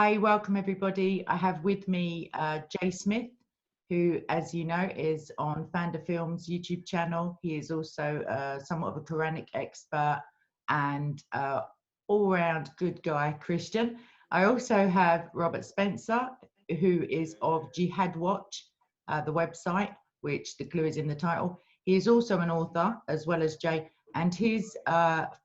Hi, welcome everybody. I have with me Jay Smith, who, as you know, is on Fanda Films YouTube channel. He is also somewhat of a Quranic expert and all-round good guy Christian. I also have Robert Spencer, who is of Jihad Watch, the website, which the clue is in the title. He is also an author, as well as Jay, and his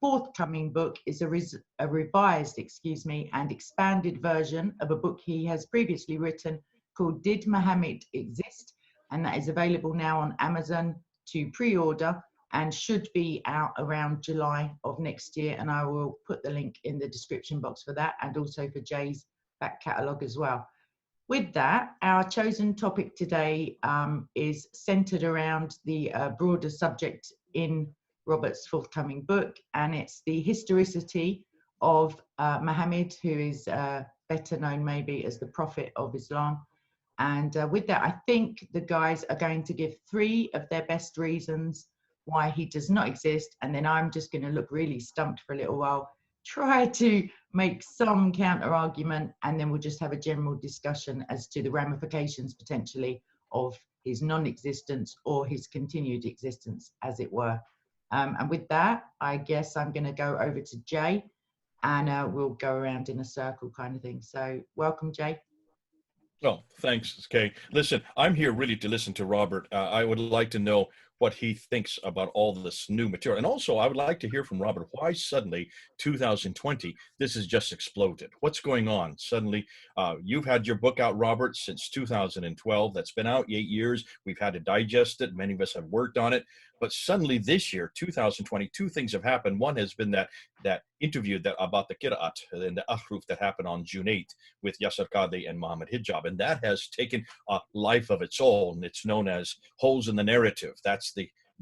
forthcoming book is a revised, and expanded version of a book he has previously written called Did Muhammad Exist? And that is available now on Amazon to pre-order and should be out around July of next year. And I will put the link in the description box for that, and also for Jay's back catalogue as well. With that, our chosen topic today is centered around the broader subject in Robert's forthcoming book, and it's the historicity of Muhammad, who is better known maybe as the Prophet of Islam. And with that, I think the guys are going to give 3 of their best reasons why he does not exist, and then I'm just going to look really stumped for a little while, try to make some counter argument, and then we'll just have a general discussion as to the ramifications potentially of his non-existence or his continued existence, as it were. And with that, I guess I'm going to go over to Jay, and we'll go around in a circle kind of thing. So welcome, Jay. Well, thanks, Kay. Listen, I'm here really to listen to Robert. I would like to know what he thinks about all this new material. And also, I would like to hear from Robert why suddenly 2020, this has just exploded. What's going on? Suddenly, you've had your book out, Robert, since 2012. That's been out 8 years. We've had to digest it. Many of us have worked on it. But suddenly this year, 2020, 2 things have happened. One has been that interview about the Qira'at and the Ahruf that happened on June 8th with Yasser Qadhi and Mohammed Hijab. And that has taken a life of its own. It's known as Holes in the Narrative. That's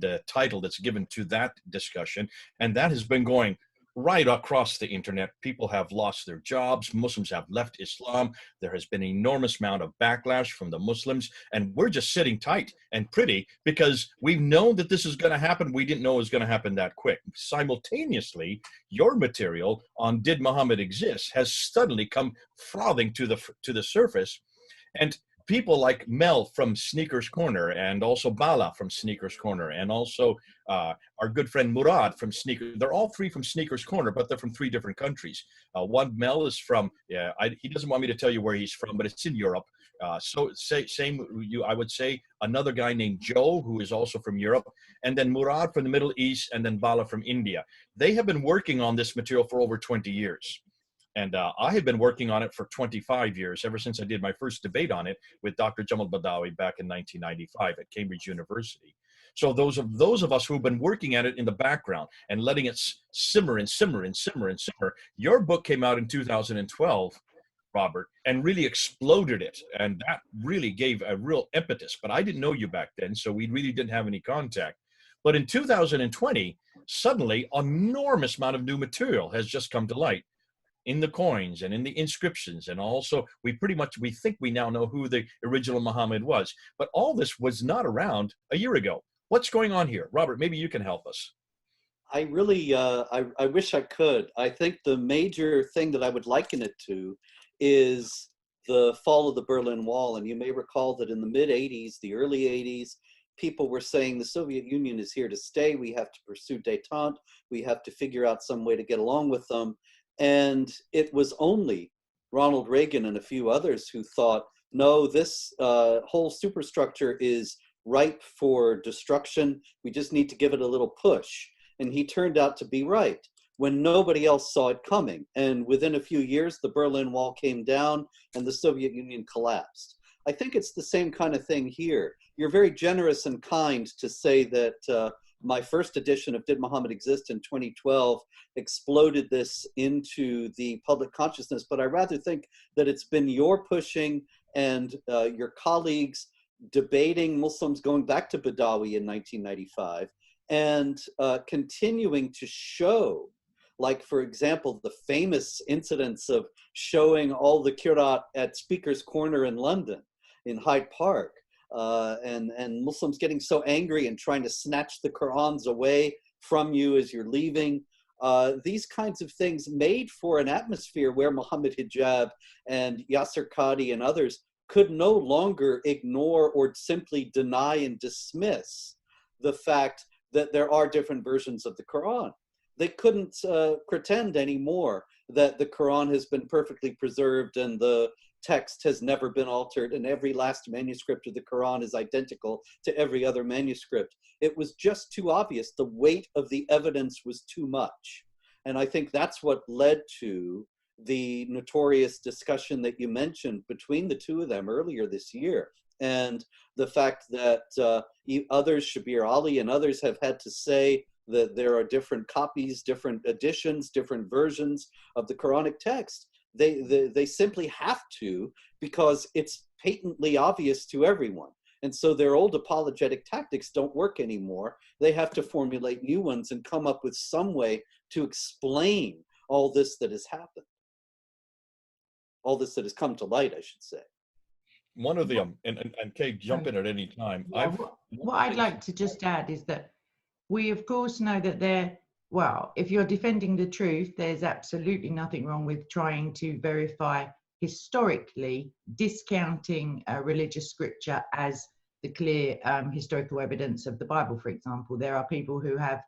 the title that's given to that discussion. And that has been going right across the internet. People have lost their jobs. Muslims have left Islam. There has been an enormous amount of backlash from the Muslims. And we're just sitting tight and pretty because we've known that this is going to happen. We didn't know it was going to happen that quick. Simultaneously, your material on Did Muhammad Exist has suddenly come frothing to the surface. And people like Mel from Sneakers Corner, and also Bala from Sneakers Corner, and also our good friend Murad from Sneakers. They're all 3 from Sneakers Corner, but they're from 3 different countries. One, Mel, is from, he doesn't want me to tell you where he's from, but it's in Europe. I would say another guy named Joe, who is also from Europe, and then Murad from the Middle East, and then Bala from India. They have been working on this material for over 20 years. And I have been working on it for 25 years, ever since I did my first debate on it with Dr. Jamal Badawi back in 1995 at Cambridge University. So those of us who've been working at it in the background and letting it simmer and simmer and simmer and simmer, your book came out in 2012, Robert, and really exploded it. And that really gave a real impetus. But I didn't know you back then, so we really didn't have any contact. But in 2020, suddenly, an enormous amount of new material has just come to light in the coins and in the inscriptions. And also, we think we now know who the original Muhammad was. But all this was not around a year ago. What's going on here? Robert, maybe you can help us. I really, I wish I could. I think the major thing that I would liken it to is the fall of the Berlin Wall. And you may recall that in the mid-'80s, the early '80s, people were saying the Soviet Union is here to stay. We have to pursue détente. We have to figure out some way to get along with them. And it was only Ronald Reagan and a few others who thought, no, this whole superstructure is ripe for destruction. We just need to give it a little push. And he turned out to be right when nobody else saw it coming. And within a few years, the Berlin Wall came down and the Soviet Union collapsed. I think it's the same kind of thing here. You're very generous and kind to say that my first edition of Did Muhammad Exist in 2012 exploded this into the public consciousness, but I rather think that it's been your pushing and your colleagues debating Muslims going back to Badawi in 1995 and continuing to show, like, for example, the famous incidents of showing all the Qur'at at Speaker's Corner in London, in Hyde Park, and Muslims getting so angry and trying to snatch the Qur'ans away from you as you're leaving. these kinds of things made for an atmosphere where Muhammad Hijab and Yasser Qadi and others could no longer ignore or simply deny and dismiss the fact that there are different versions of the Quran. They couldn't pretend anymore that the Quran has been perfectly preserved and the text has never been altered and every last manuscript of the Quran is identical to every other manuscript. It was just too obvious. The weight of the evidence was too much. And I think that's what led to the notorious discussion that you mentioned between the two of them earlier this year. And the fact that others, Shabir Ali and others, have had to say that there are different copies, different editions, different versions of the Quranic text. They simply have to, because it's patently obvious to everyone. And so their old apologetic tactics don't work anymore. They have to formulate new ones and come up with some way to explain all this that has happened. All this that has come to light, I should say. One of the, and Kate, jump in at any time. Yeah, what I'd like to just add is that we, of course, know that well, if you're defending the truth, there's absolutely nothing wrong with trying to verify historically, discounting religious scripture as the clear historical evidence of the Bible, for example. There are people who have,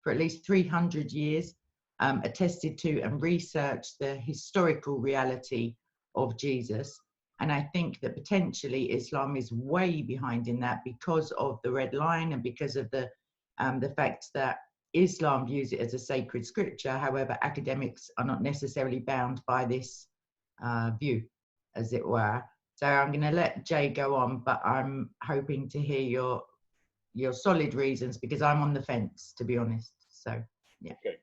for at least 300 years, attested to and researched the historical reality of Jesus. And I think that potentially Islam is way behind in that because of the red line and because of the fact that Islam views it as a sacred scripture. However, academics are not necessarily bound by this view, as it were. So I'm going to let Jay go on, but I'm hoping to hear your solid reasons, because I'm on the fence, to be honest. So, yeah. Okay.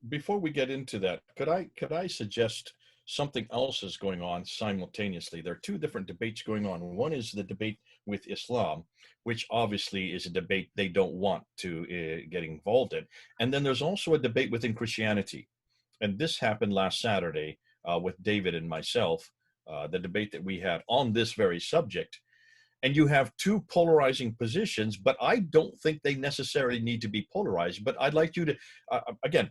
Before we get into that, could I suggest something else is going on simultaneously? There are two different debates going on. One is the debate with Islam, which obviously is a debate they don't want to get involved in. And then there's also a debate within Christianity. And this happened last Saturday with David and myself, the debate that we had on this very subject. And you have two polarizing positions, but I don't think they necessarily need to be polarized. But I'd like you to, again,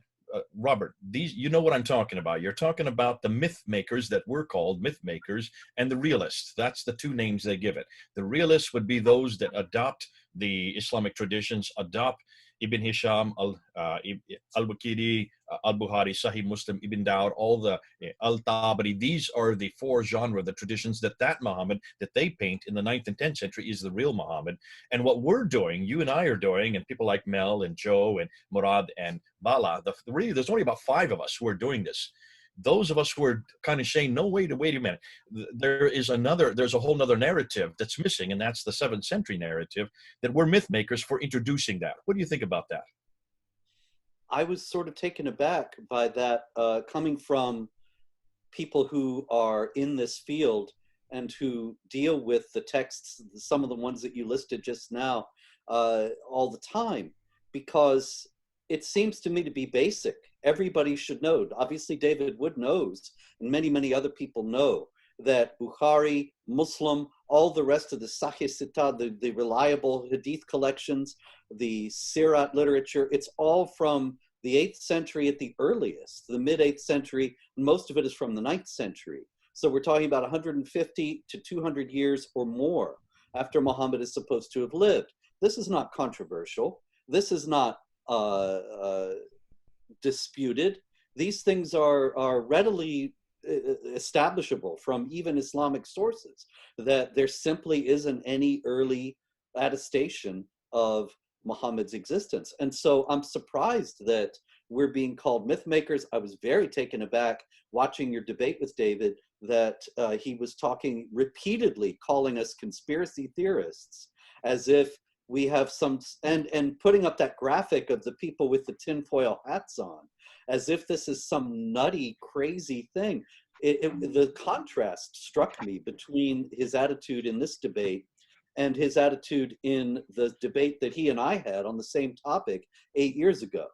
Robert, you know what I'm talking about. You're talking about the myth makers that we're called myth makers and the realists. That's the two names they give it. The realists would be those that adopt the Islamic traditions, adopt Ibn Hisham, Al-Bukhari, Al-Bukhari, Sahih Muslim, Ibn Dawud, all the Al-Tabari. These are the four genre, the traditions that Muhammad that they paint in the 9th and 10th century is the real Muhammad. And what we're doing, you and I are doing, and people like Mel and Joe and Murad and Bala, really, there's only about 5 of us who are doing this. Those of us who are kind of saying, no, wait a minute. There's a whole nother narrative that's missing, and that's the 7th century narrative, that we're myth makers for introducing that. What do you think about that? I was sort of taken aback by that coming from people who are in this field and who deal with the texts, some of the ones that you listed just now, all the time, because it seems to me to be basic. Everybody should know. Obviously, David Wood knows, and many, many other people know, that Bukhari, Muslim, all the rest of the Sahih Sita, the reliable Hadith collections, the Sirat literature, it's all from the 8th century at the earliest, the mid-8th century, and most of it is from the 9th century. So we're talking about 150 to 200 years or more after Muhammad is supposed to have lived. This is not controversial. This is not disputed. These things are readily establishable from even Islamic sources, that there simply isn't any early attestation of Muhammad's existence. And so I'm surprised that we're being called myth makers. I was very taken aback watching your debate with David that he was talking repeatedly, calling us conspiracy theorists, as if we have some, and putting up that graphic of the people with the tinfoil hats on, as if this is some nutty, crazy thing. The contrast struck me between his attitude in this debate and his attitude in the debate that he and I had on the same topic 8 years ago.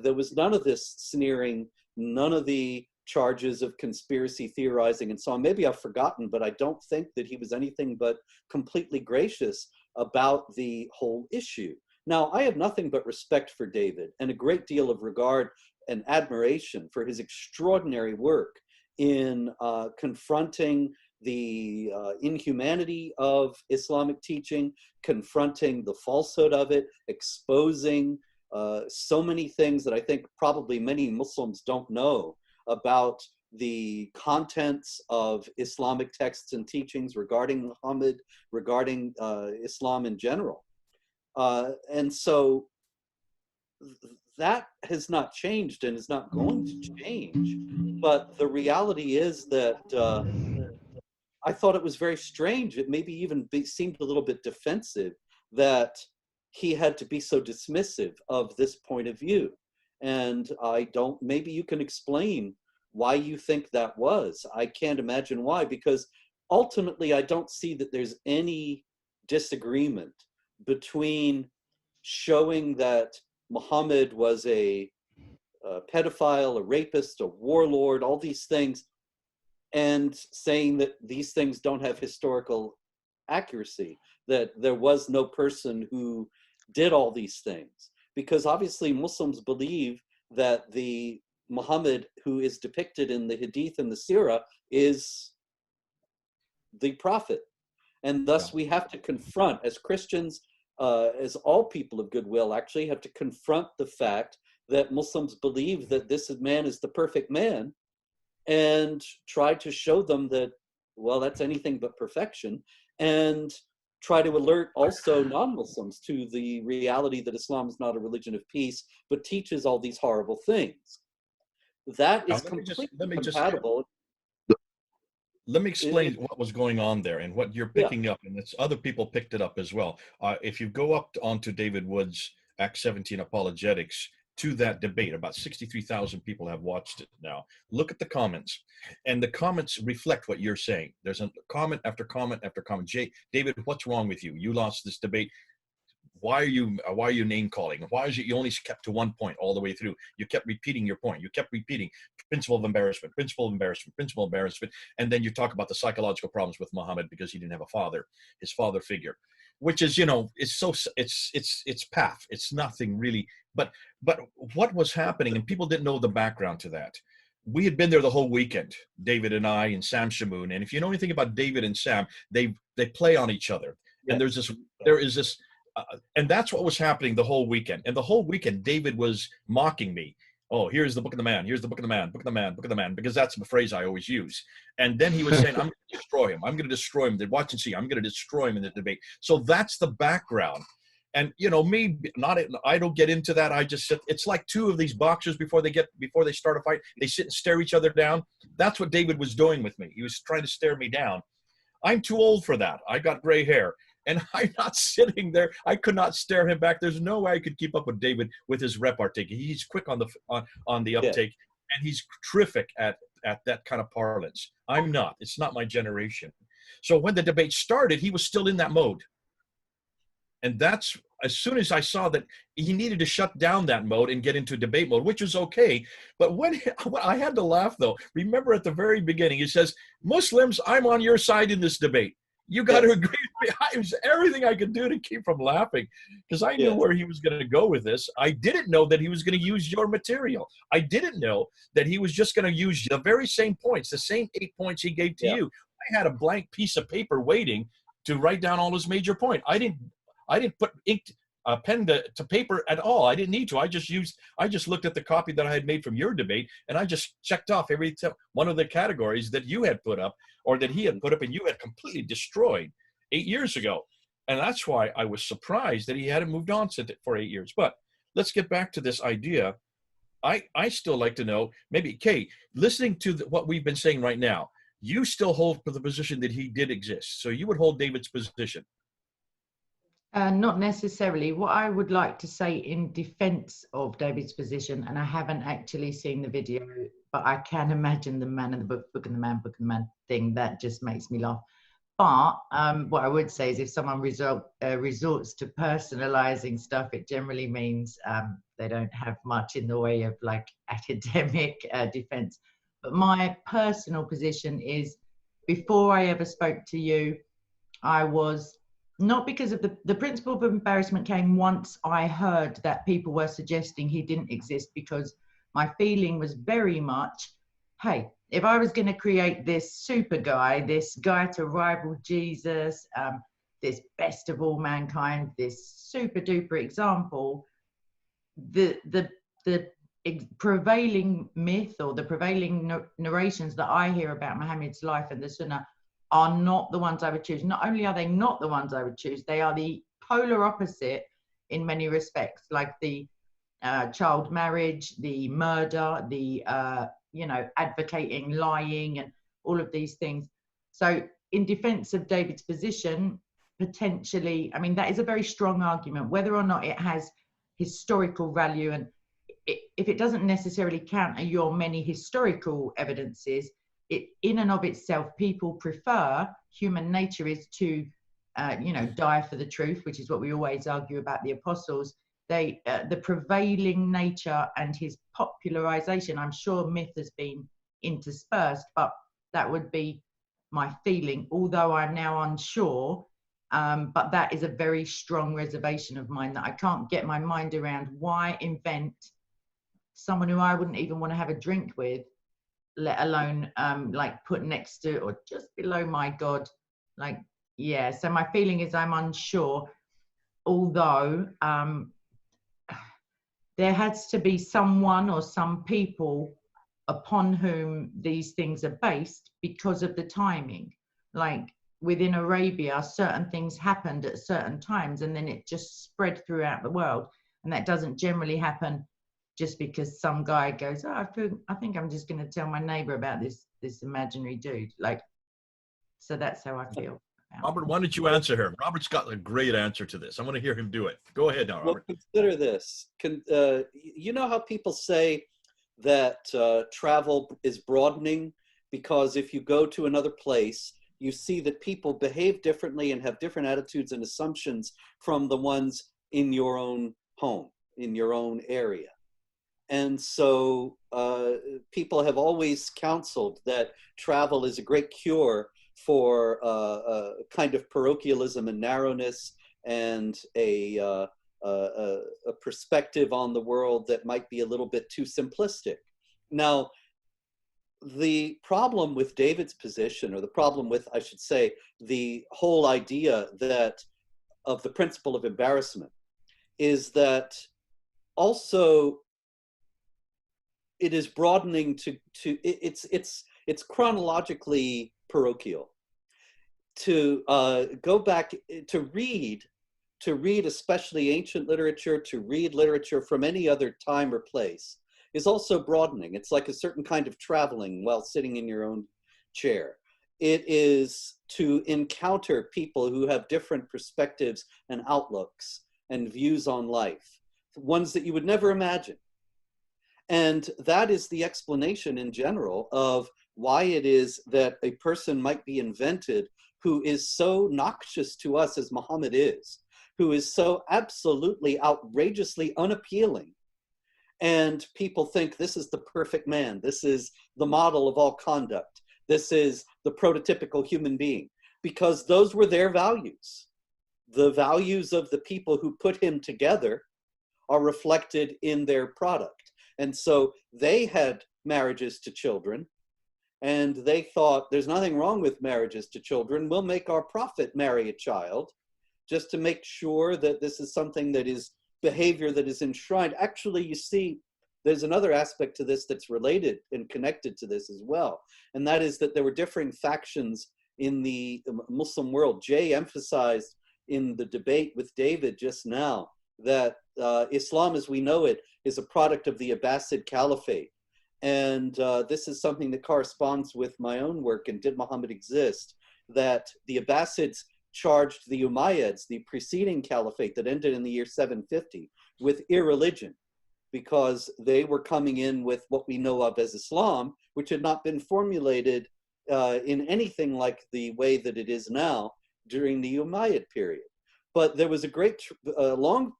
There was none of this sneering, none of the charges of conspiracy theorizing and so on. Maybe I've forgotten, but I don't think that he was anything but completely gracious about the whole issue. Now, I have nothing but respect for David and a great deal of regard and admiration for his extraordinary work in confronting the inhumanity of Islamic teaching, confronting the falsehood of it, exposing so many things that I think probably many Muslims don't know about the contents of Islamic texts and teachings regarding Muhammad, regarding Islam in general. And so that has not changed and is not going to change. But the reality is that I thought it was very strange. It maybe even seemed a little bit defensive that he had to be so dismissive of this point of view. And I don't, maybe you can explain why you think that was. I can't imagine why, because ultimately I don't see that there's any disagreement between showing that Muhammad was a pedophile, a rapist, a warlord, all these things, and saying that these things don't have historical accuracy, that there was no person who did all these things. Because obviously Muslims believe that the Muhammad who is depicted in the Hadith and the Sirah is the prophet. And thus we have to confront, as Christians, as all people of goodwill actually have to confront the fact that Muslims believe that this man is the perfect man, and try to show them that, well, that's anything but perfection, and try to alert also non-Muslims to the reality that Islam is not a religion of peace, but teaches all these horrible things. That is completely compatible. Let me explain what was going on there and what you're picking up, and it's other people picked it up as well. If you go up onto David Wood's Act 17 Apologetics, to that debate, about 63,000 people have watched it now. Look at the comments, and the comments reflect what you're saying. There's a comment after comment after comment. David, what's wrong with you? You lost this debate. Why are you name calling? Why is it you only kept to one point all the way through? You kept repeating your point. You kept repeating principle of embarrassment, principle of embarrassment, principle of embarrassment, and then you talk about the psychological problems with Muhammad because he didn't have a father, his father figure, which is, it's path. It's nothing really. But what was happening, and people didn't know the background to that. We had been there the whole weekend, David and I and Sam Shamoon. And if you know anything about David and Sam, they play on each other. And there is this, and that's what was happening the whole weekend. And the whole weekend, David was mocking me. Oh, here's the book of the man. Here's the book of the man, book of the man, book of the man, because that's the phrase I always use. And then he was saying, I'm going to destroy him. I'm going to destroy him. Watch and see. I'm going to destroy him in the debate. So that's the background. And I don't get into that. I just sit. It's like two of these boxers before they start a fight. They sit and stare each other down. That's what David was doing with me. He was trying to stare me down. I'm too old for that. I got gray hair, and I'm not sitting there. I could not stare him back. There's no way I could keep up with David with his repartee. He's quick on the uptake, and he's terrific at that kind of parlance. I'm not. It's not my generation. So when the debate started, he was still in that mode. And that's, as soon as I saw that he needed to shut down that mode and get into debate mode, which was okay. But when I had to laugh, though, remember at the very beginning, he says, Muslims, I'm on your side in this debate. You got to agree with me. It was everything I could do to keep from laughing, because I knew where he was going to go with this. I didn't know that he was going to use your material. I didn't know that he was just going to use the very same points, the same 8 points he gave to you. I had a blank piece of paper waiting to write down all his major points. I didn't put pen to paper at all. I didn't need to. I just looked at the copy that I had made from your debate, and I just checked off every one of the categories that you had put up, or that he had put up, and you had completely destroyed 8 years ago. And that's why I was surprised that he hadn't moved on for 8 years. But let's get back to this idea. I still like to know, maybe, Kay, listening to what we've been saying right now, you still hold for the position that he did exist. So you would hold David's position. Not necessarily. What I would like to say in defense of David's position, and I haven't actually seen the video, but I can imagine the man in the book, book and the man, book and the man thing, that just makes me laugh. But what I would say is if someone resorts to personalizing stuff, it generally means they don't have much in the way of like academic defense. But my personal position is, before I ever spoke to you, I was not because of the principle of embarrassment came once I heard that people were suggesting he didn't exist, because my feeling was very much, hey, if I was going to create this super guy, this guy to rival Jesus, this best of all mankind, this super duper example, the prevailing myth or the prevailing narrations that I hear about Muhammad's life and the Sunnah are not the ones I would choose. Not only are they not the ones I would choose, they are the polar opposite in many respects, like the child marriage, the murder, the advocating lying and all of these things. So in defense of David's position, potentially, I mean, that is a very strong argument. Whether or not it has historical value, and if it doesn't necessarily counter your many historical evidences, it in and of itself, people prefer, human nature is to die for the truth, which is what we always argue about the apostles. They the prevailing nature and his popularization, I'm sure myth has been interspersed, but that would be my feeling, although I'm now unsure. But that is a very strong reservation of mine, that I can't get my mind around. Why invent someone who I wouldn't even want to have a drink with, let alone like put next to or just below my God? Like, yeah, so my feeling is I'm unsure, although there has to be someone or some people upon whom these things are based because of the timing. Like within Arabia, certain things happened at certain times and then it just spread throughout the world. And that doesn't generally happen just because some guy goes, oh, I think I'm just going to tell my neighbor about this imaginary dude. Like, so that's how I feel. Robert, why don't you answer her? Robert's got a great answer to this. I want to hear him do it. Go ahead now, Robert. Well, consider this. You know how people say that travel is broadening because if you go to another place, you see that people behave differently and have different attitudes and assumptions from the ones in your own home, in your own area. And so people have always counseled that travel is a great cure for a kind of parochialism and narrowness and a perspective on the world that might be a little bit too simplistic. Now, the problem with David's position, or the problem with, I should say, the whole idea that of the principle of embarrassment, is that also it is broadening to it's chronologically parochial. To go back to read especially ancient literature, to read literature from any other time or place, is also broadening. It's like a certain kind of traveling while sitting in your own chair. It is to encounter people who have different perspectives and outlooks and views on life, ones that you would never imagine. And that is the explanation in general of why it is that a person might be invented who is so noxious to us as Muhammad is, who is so absolutely outrageously unappealing. And people think this is the perfect man. This is the model of all conduct. This is the prototypical human being, because those were their values. The values of the people who put him together are reflected in their product. And so they had marriages to children, and they thought there's nothing wrong with marriages to children. We'll make our prophet marry a child just to make sure that this is something that is behavior that is enshrined. Actually, you see, there's another aspect to this that's related and connected to this as well. And that is that there were differing factions in the Muslim world. Jay emphasized in the debate with David just now that Islam as we know it is a product of the Abbasid Caliphate. And this is something that corresponds with my own work in Did Muhammad Exist? That the Abbasids charged the Umayyads, the preceding caliphate that ended in the year 750, with irreligion, because they were coming in with what we know of as Islam, which had not been formulated in anything like the way that it is now during the Umayyad period. But there was a great long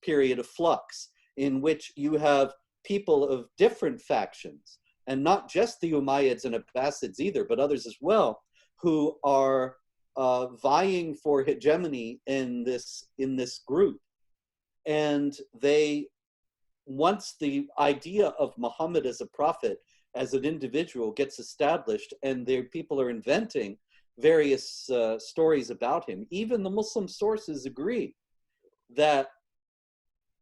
period of flux in which you have people of different factions, and not just the Umayyads and Abbasids either, but others as well, who are vying for hegemony in this group. And once the idea of Muhammad as a prophet, as an individual, gets established, and people are inventing various stories about him, even the Muslim sources agree that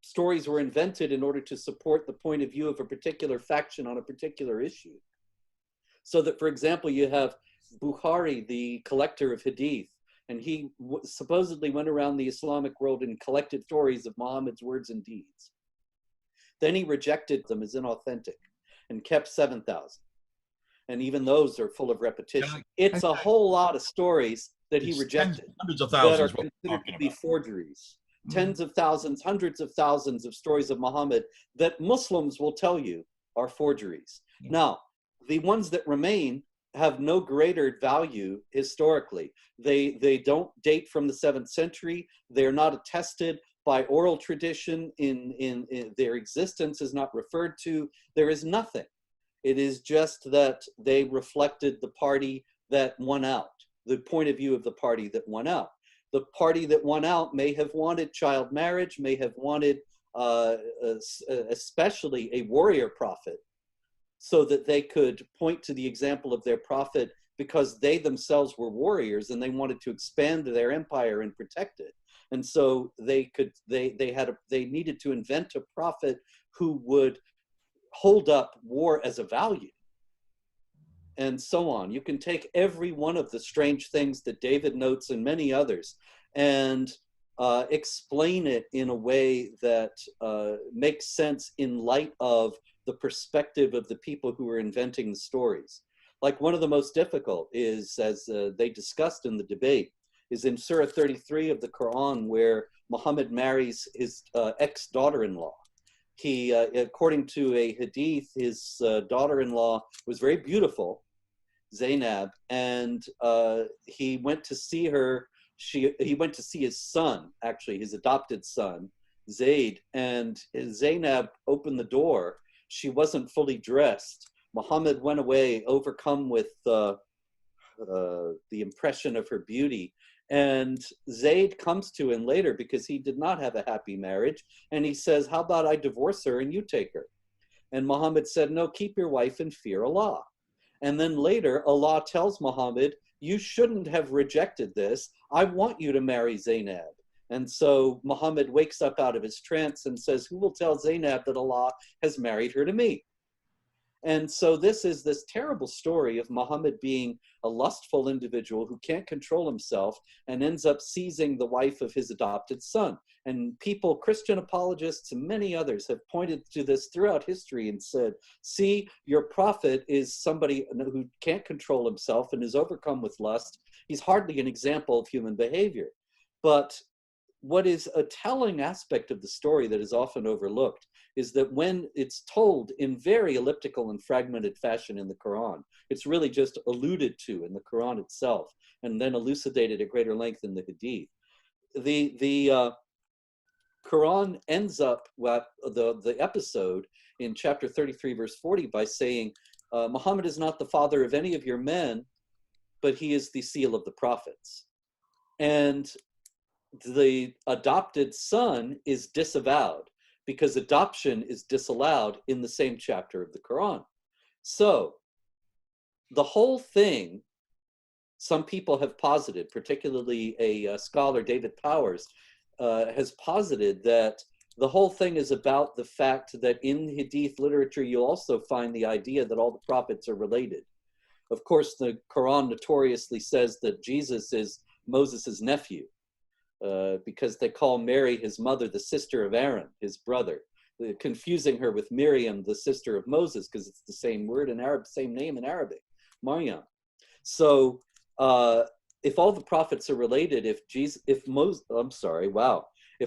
stories were invented in order to support the point of view of a particular faction on a particular issue. So that, for example, you have Bukhari, the collector of hadith, and he supposedly went around the Islamic world and collected stories of Muhammad's words and deeds. Then he rejected them as inauthentic and kept 7,000. And even those are full of repetition. It's a whole lot of stories that he rejected, hundreds of thousands that are considered to be forgeries. Tens of thousands, hundreds of thousands of stories of Muhammad that Muslims will tell you are forgeries. Now, the ones that remain have no greater value historically. They don't date from the 7th century. They're not attested by oral tradition. In their existence is not referred to. There is nothing. It is just that they reflected the party that won out, the point of view of the party that won out. The party that won out may have wanted child marriage, may have wanted especially a warrior prophet, so that they could point to the example of their prophet, because they themselves were warriors and they wanted to expand their empire and protect it. And so they needed to invent a prophet who would hold up war as a value, and so on. You can take every one of the strange things that David notes and many others and explain it in a way that makes sense in light of the perspective of the people who are inventing the stories. Like, one of the most difficult is, as they discussed in the debate, is in Surah 33 of the Quran, where Muhammad marries his ex-daughter-in-law. He, according to a hadith, his daughter-in-law was very beautiful, Zainab, and he went to see her. He went to see his son, actually, his adopted son, Zayd, and Zainab opened the door. She wasn't fully dressed. Muhammad went away, overcome with the impression of her beauty. And Zayd comes to him later, because he did not have a happy marriage, and he says, how about I divorce her and you take her? And Muhammad said, no, keep your wife and fear Allah. And then later, Allah tells Muhammad, you shouldn't have rejected this. I want you to marry Zainab. And so Muhammad wakes up out of his trance and says, who will tell Zainab that Allah has married her to me? And so this is this terrible story of Muhammad being a lustful individual who can't control himself and ends up seizing the wife of his adopted son. And people, Christian apologists and many others, have pointed to this throughout history and said, see, your prophet is somebody who can't control himself and is overcome with lust. He's hardly an example of human behavior. But what is a telling aspect of the story that is often overlooked is that when it's told in very elliptical and fragmented fashion in the Quran, it's really just alluded to in the Quran itself and then elucidated at greater length in the Hadith. The Quran ends up with the episode in chapter 33, verse 40 by saying, Muhammad is not the father of any of your men, but he is the seal of the prophets. And the adopted son is disavowed, because adoption is disallowed in the same chapter of the Quran. So the whole thing, some people have posited, particularly a scholar, David Powers, has posited that the whole thing is about the fact that in Hadith literature, you'll also find the idea that all the prophets are related. Of course, the Quran notoriously says that Jesus is Moses' nephew, because they call Mary, his mother, the sister of Aaron, his brother, confusing her with Miriam, the sister of Moses, because it's the same word in Arab, same name in Arabic, Maryam. So if all the prophets are related, if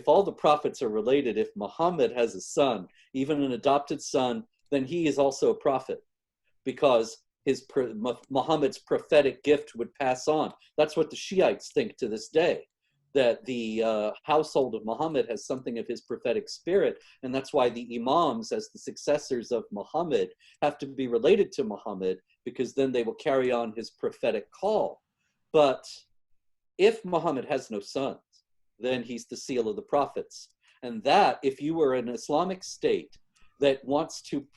all the prophets are related, if Muhammad has a son, even an adopted son, then he is also a prophet, because Muhammad's prophetic gift would pass on. That's what the Shiites think to this day, that the household of Muhammad has something of his prophetic spirit, and that's why the imams, as the successors of Muhammad, have to be related to Muhammad, because then they will carry on his prophetic call. But if Muhammad has no sons, then he's the seal of the prophets. And that, if you were an Islamic state that wants to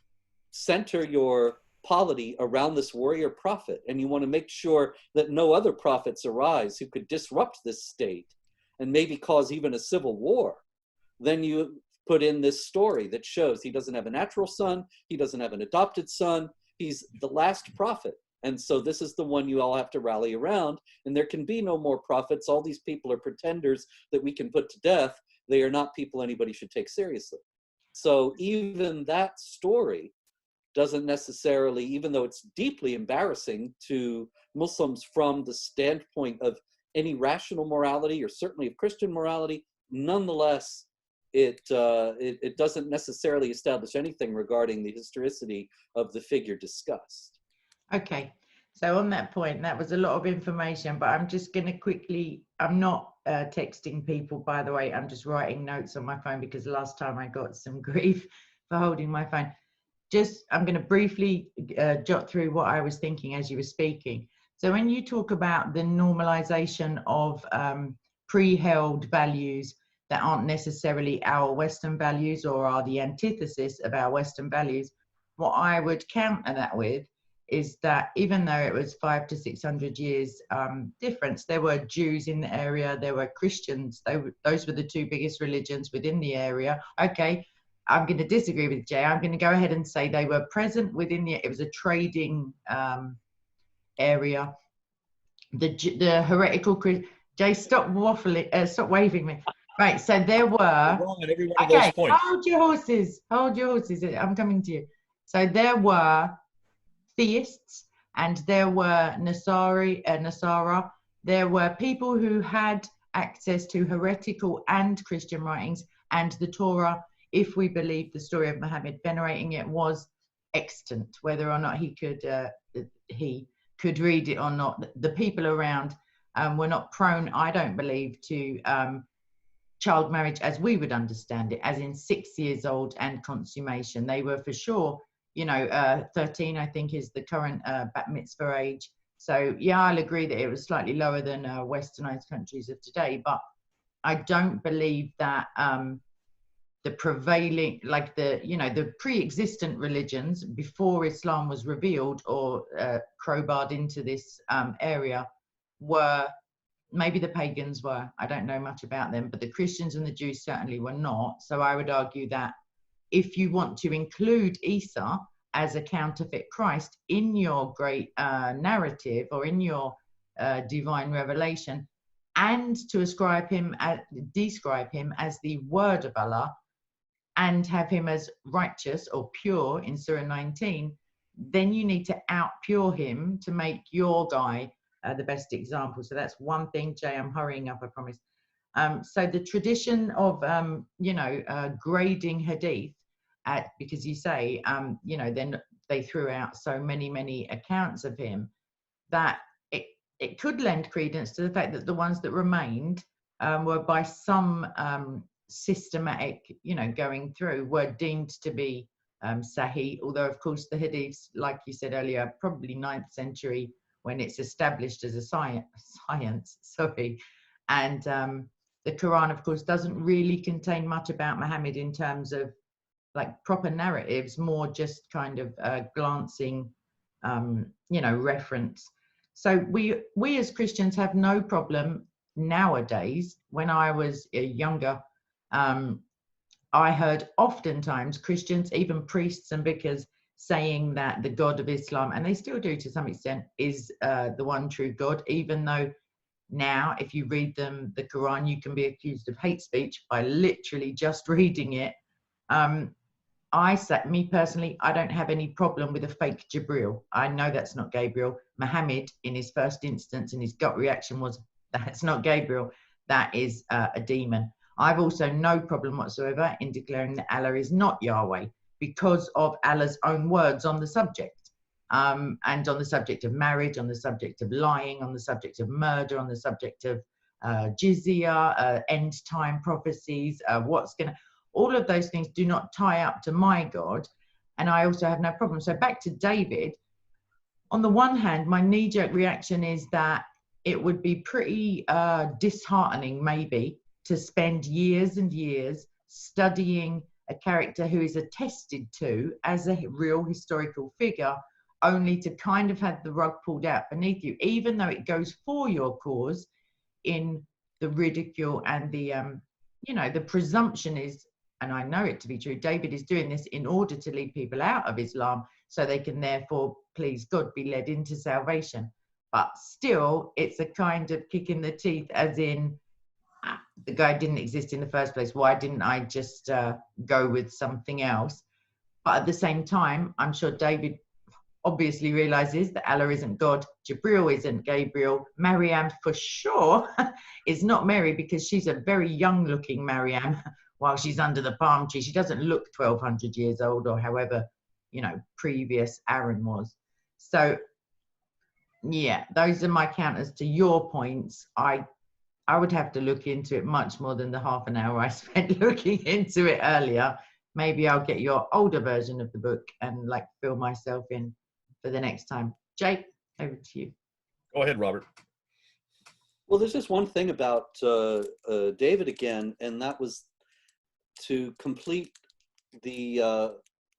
center your polity around this warrior prophet, and you want to make sure that no other prophets arise who could disrupt this state and maybe cause even a civil war, then you put in this story that shows he doesn't have a natural son, he doesn't have an adopted son, he's the last prophet. And so this is the one you all have to rally around, and there can be no more prophets. All these people are pretenders that we can put to death. They are not people anybody should take seriously. So even that story doesn't necessarily, even though it's deeply embarrassing to Muslims from the standpoint of any rational morality or certainly of Christian morality, nonetheless, it doesn't necessarily establish anything regarding the historicity of the figure discussed. Okay, so on that point, that was a lot of information, but I'm just going to quickly, I'm not texting people, by the way, I'm just writing notes on my phone because last time I got some grief for holding my phone. I'm going to briefly jot through what I was thinking as you were speaking. So when you talk about the normalization of pre-held values that aren't necessarily our Western values or are the antithesis of our Western values, what I would counter that with is that even though it was 500 to 600 years difference, there were Jews in the area, there were Christians, those were the two biggest religions within the area. Okay, I'm going to disagree with Jay. I'm going to go ahead and say they were present within it was a trading area. The heretical, Jay, stop waffling, stop waving me. Right, so there were, okay, hold your horses, I'm coming to you. So there were theists, and there were Nasara, there were people who had access to heretical and Christian writings, and the Torah, if we believe the story of Muhammad venerating it, was extant, whether or not he could read it or not. The people around were not prone, I don't believe, to child marriage as we would understand it, as in 6 years old and consummation. They were for sure, 13, I think, is the current bat mitzvah age. So yeah, I'll agree that it was slightly lower than westernized countries of today, but I don't believe that the prevailing, like the pre-existent religions before Islam was revealed or crowbarred into this area were, maybe the pagans were, I don't know much about them, but the Christians and the Jews certainly were not. So I would argue that if you want to include Isa as a counterfeit Christ in your great narrative or in your divine revelation, and to describe him as the word of Allah, and have him as righteous or pure in Surah 19, then you need to out-pure him to make your guy the best example. So that's one thing. Jay, I'm hurrying up, I promise. So the tradition of, grading hadith, because you say, then they threw out so many accounts of him, that it could lend credence to the fact that the ones that remained were by some systematic, going through, were deemed to be sahih, although of course the hadiths, like you said earlier, probably 9th century when it's established as a science, sorry. And the Quran, of course, doesn't really contain much about Muhammad in terms of like proper narratives, more just kind of glancing, reference. So we as Christians have no problem nowadays. When I was younger, I heard oftentimes Christians, even priests and vicars, saying that the God of Islam, and they still do to some extent, is the one true God, even though now, if you read the Quran, you can be accused of hate speech by literally just reading it. Me personally, I don't have any problem with a fake Jibril. I know that's not Gabriel. Muhammad, in his first instance, and his gut reaction was, that's not Gabriel, that is a demon. I've also no problem whatsoever in declaring that Allah is not Yahweh, because of Allah's own words on the subject, and on the subject of marriage, on the subject of lying, on the subject of murder, on the subject of jizya, end time prophecies, all of those things do not tie up to my God, and I also have no problem. So back to David, on the one hand, my knee-jerk reaction is that it would be pretty disheartening, maybe, to spend years and years studying a character who is attested to as a real historical figure, only to kind of have the rug pulled out beneath you, even though it goes for your cause in the ridicule and the, you know, the presumption is, and I know it to be true, David is doing this in order to lead people out of Islam so they can therefore, please God, be led into salvation. But still, it's a kind of kick in the teeth, as in, the guy didn't exist in the first place. Why didn't I just go with something else? But at the same time, I'm sure David obviously realizes that Allah isn't God, Jibril isn't Gabriel, Maryam for sure is not Mary, because she's a very young looking Maryam while she's under the palm tree. She doesn't look 1200 years old, or however, you know, previous Aaron was. So yeah, those are my counters to your points. I would have to look into it much more than the half an hour I spent looking into it earlier. Maybe I'll get your older version of the book and like fill myself in for the next time. Jake, over to you. Go ahead, Robert. Well, there's just one thing about David again, and that was to complete the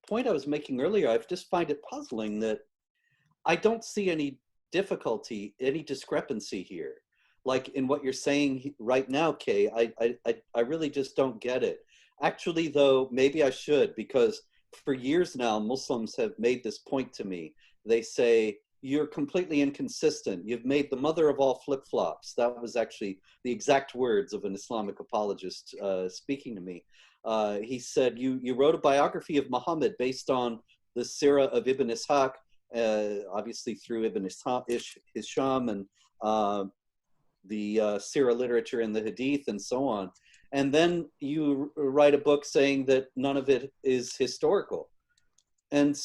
point I was making earlier. I just find it puzzling that I don't see any difficulty, any discrepancy here. Like in what you're saying right now, Kay, I really just don't get it. Actually, though, maybe I should, because for years now, Muslims have made this point to me. They say, you're completely inconsistent. You've made the mother of all flip-flops. That was actually the exact words of an Islamic apologist speaking to me. He said, you wrote a biography of Muhammad based on the Sirah of Ibn Ishaq, obviously through Ibn Hisham and the Sirah literature and the Hadith and so on. And then you write a book saying that none of it is historical. And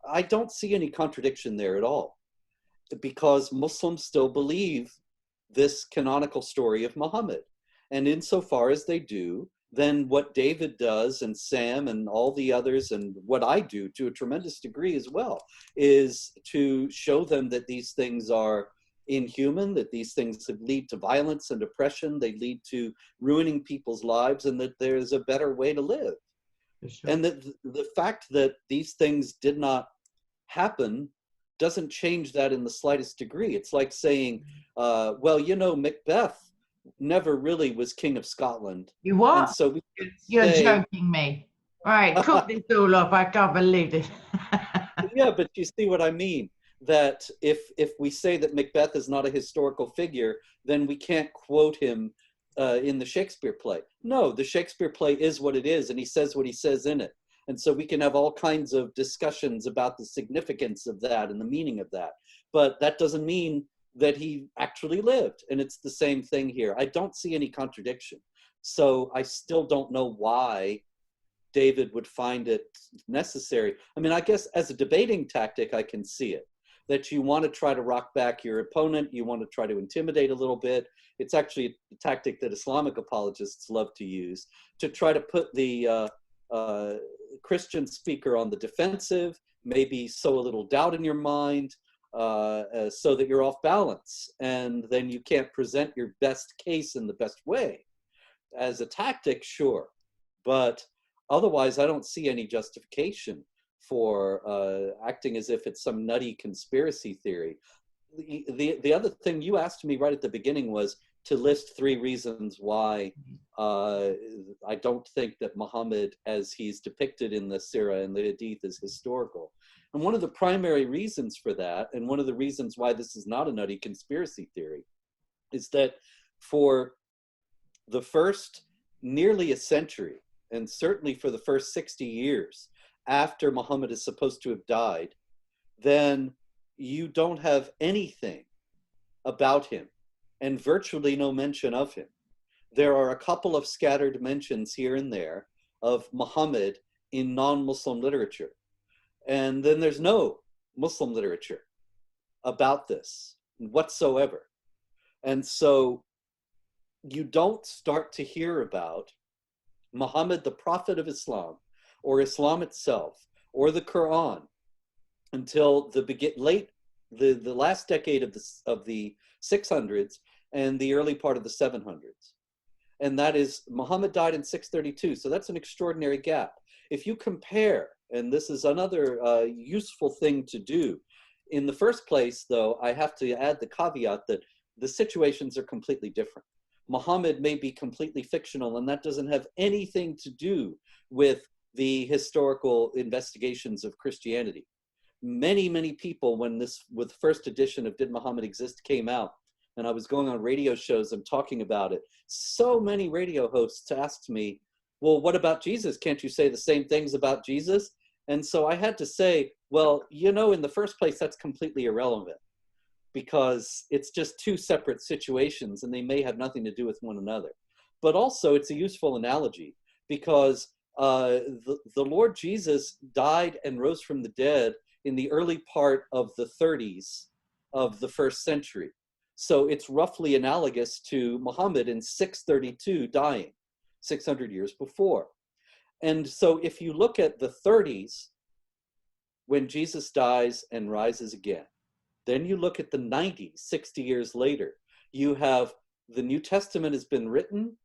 I don't see any contradiction there at all, because Muslims still believe this canonical story of Muhammad. And insofar as they do, then what David does and Sam and all the others, and what I do to a tremendous degree as well, is to show them that these things are inhuman, that these things lead to violence and oppression, they lead to ruining people's lives, and that there's a better way to live. Sure. And that the fact that these things did not happen doesn't change that in the slightest degree. It's like saying, well, you know, Macbeth never really was king of Scotland. You what? And so you're joking me. All right, cook this all off. I can't believe this. Yeah, but you see what I mean? That if we say that Macbeth is not a historical figure, then we can't quote him in the Shakespeare play. No, the Shakespeare play is what it is, and he says what he says in it. And so we can have all kinds of discussions about the significance of that and the meaning of that. But that doesn't mean that he actually lived. And it's the same thing here. I don't see any contradiction. So I still don't know why David would find it necessary. I mean, I guess as a debating tactic, I can see it. That you want to try to rock back your opponent, you want to try to intimidate a little bit. It's actually a tactic that Islamic apologists love to use, to try to put the Christian speaker on the defensive, maybe sow a little doubt in your mind, so that you're off balance, and then you can't present your best case in the best way. As a tactic, sure, but otherwise I don't see any justification for acting as if it's some nutty conspiracy theory. The other thing you asked me right at the beginning was to list 3 reasons why I don't think that Muhammad, as he's depicted in the Sirah and the Hadith, is historical. And one of the primary reasons for that, and one of the reasons why this is not a nutty conspiracy theory, is that for the first nearly a century, and certainly for the first 60 years after Muhammad is supposed to have died, then you don't have anything about him and virtually no mention of him. There are a couple of scattered mentions here and there of Muhammad in non-Muslim literature. And then there's no Muslim literature about this whatsoever. And so you don't start to hear about Muhammad, the prophet of Islam, or Islam itself, or the Quran, until the late the last decade of the 600s and the early part of the 700s. And that is, Muhammad died in 632, so that's an extraordinary gap. If you compare, and this is another useful thing to do, in the first place, though, I have to add the caveat that the situations are completely different. Muhammad may be completely fictional, and that doesn't have anything to do with the historical investigations of Christianity. Many, many people, when this, with first edition of Did Muhammad Exist came out, and I was going on radio shows and talking about it, so many radio hosts asked me, well, what about Jesus? Can't you say the same things about Jesus? And so I had to say, well, you know, in the first place, that's completely irrelevant, because it's just two separate situations and they may have nothing to do with one another. But also it's a useful analogy, because the Lord Jesus died and rose from the dead in the early part of the 30s of the first century. So it's roughly analogous to Muhammad in 632 dying, 600 years before. And so if you look at the 30s, when Jesus dies and rises again, then you look at the 90s, 60 years later, you have the New Testament has been written,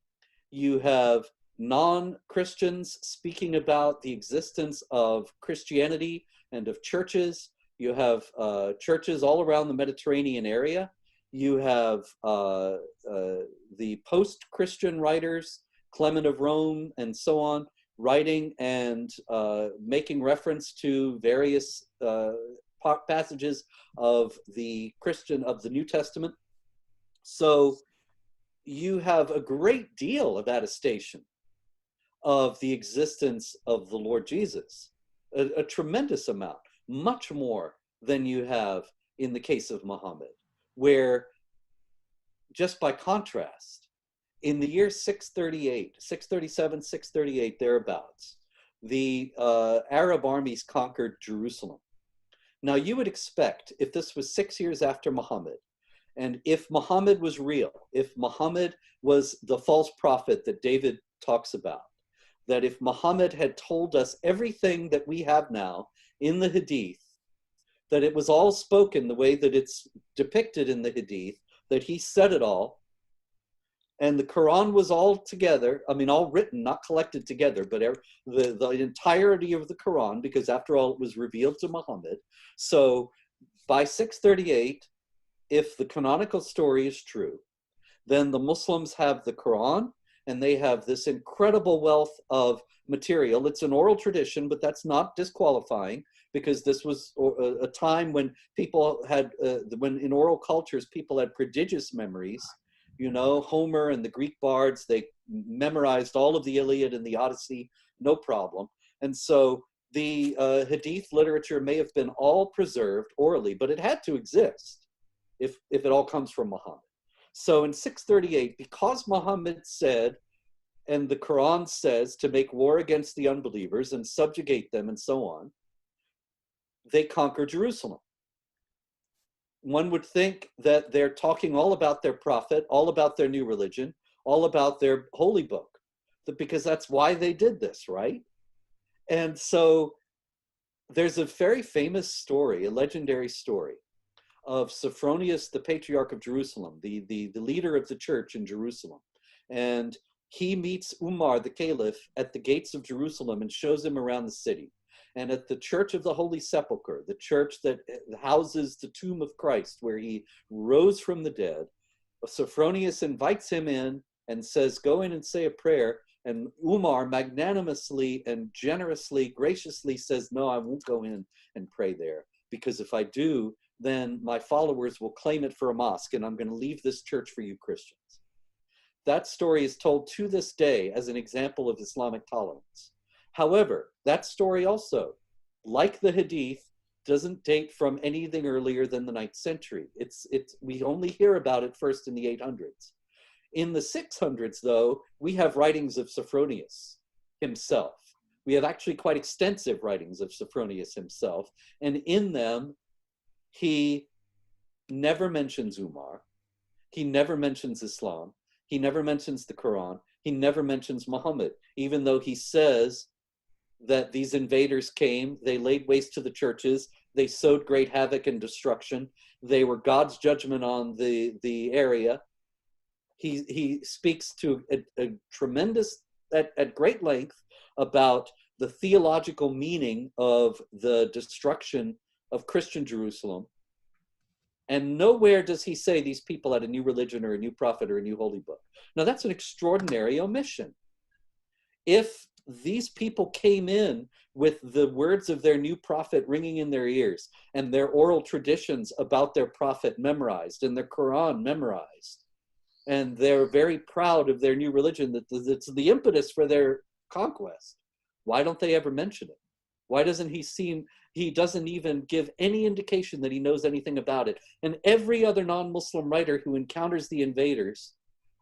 you have non-Christians speaking about the existence of Christianity and of churches, you have churches all around the Mediterranean area, you have the post-Christian writers, Clement of Rome and so on, writing and making reference to various passages of the New Testament. So you have a great deal of attestation of the existence of the Lord Jesus, a tremendous amount, much more than you have in the case of Muhammad, where, just by contrast, in the year 638, 637, 638, thereabouts, the Arab armies conquered Jerusalem. Now, you would expect, if this was 6 years after Muhammad, and if Muhammad was real, if Muhammad was the false prophet that David talks about, that if Muhammad had told us everything that we have now in the Hadith, that it was all spoken the way that it's depicted in the Hadith, that he said it all, and the Quran was all together, I mean, all written, not collected together, but the entirety of the Quran, because after all, it was revealed to Muhammad. So by 638, if the canonical story is true, then the Muslims have the Quran, and they have this incredible wealth of material. It's an oral tradition, but that's not disqualifying, because this was a time when people had, when in oral cultures, people had prodigious memories. You know, Homer and the Greek bards, they memorized all of the Iliad and the Odyssey, no problem. And so the Hadith literature may have been all preserved orally, but it had to exist if it all comes from Muhammad. So in 638, because Muhammad said, and the Quran says, to make war against the unbelievers and subjugate them and so on, they conquer Jerusalem. One would think that they're talking all about their prophet, all about their new religion, all about their holy book, because that's why they did this, right? And so there's a very famous story, a legendary story, of Sophronius, the Patriarch of Jerusalem, the leader of the church in Jerusalem. And he meets Umar, the Caliph, at the gates of Jerusalem and shows him around the city. And at the Church of the Holy Sepulchre, the church that houses the tomb of Christ, where he rose from the dead, Sophronius invites him in and says, go in and say a prayer. And Umar magnanimously and generously, graciously says, no, I won't go in and pray there, because if I do, then my followers will claim it for a mosque, and I'm going to leave this church for you Christians. That story is told to this day as an example of Islamic tolerance. However, that story also, like the Hadith, doesn't date from anything earlier than the 9th century. We only hear about it first in the 800s. In the 600s, though, we have writings of Sophronius himself. We have actually quite extensive writings of Sophronius himself, and in them, he never mentions Umar. He never mentions Islam. He never mentions the Quran. He never mentions Muhammad, even though he says that these invaders came, they laid waste to the churches, They sowed great havoc and destruction. They were God's judgment on the area. He speaks to a tremendous, at great length, about the theological meaning of the destruction of Christian Jerusalem. And nowhere does he say these people had a new religion or a new prophet or a new holy book. Now, that's an extraordinary omission. If these people came in with the words of their new prophet ringing in their ears and their oral traditions about their prophet memorized and their Quran memorized, and they're very proud of their new religion, that it's the impetus for their conquest, why don't they ever mention it? Why doesn't he doesn't even give any indication that he knows anything about it? And every other non-Muslim writer who encounters the invaders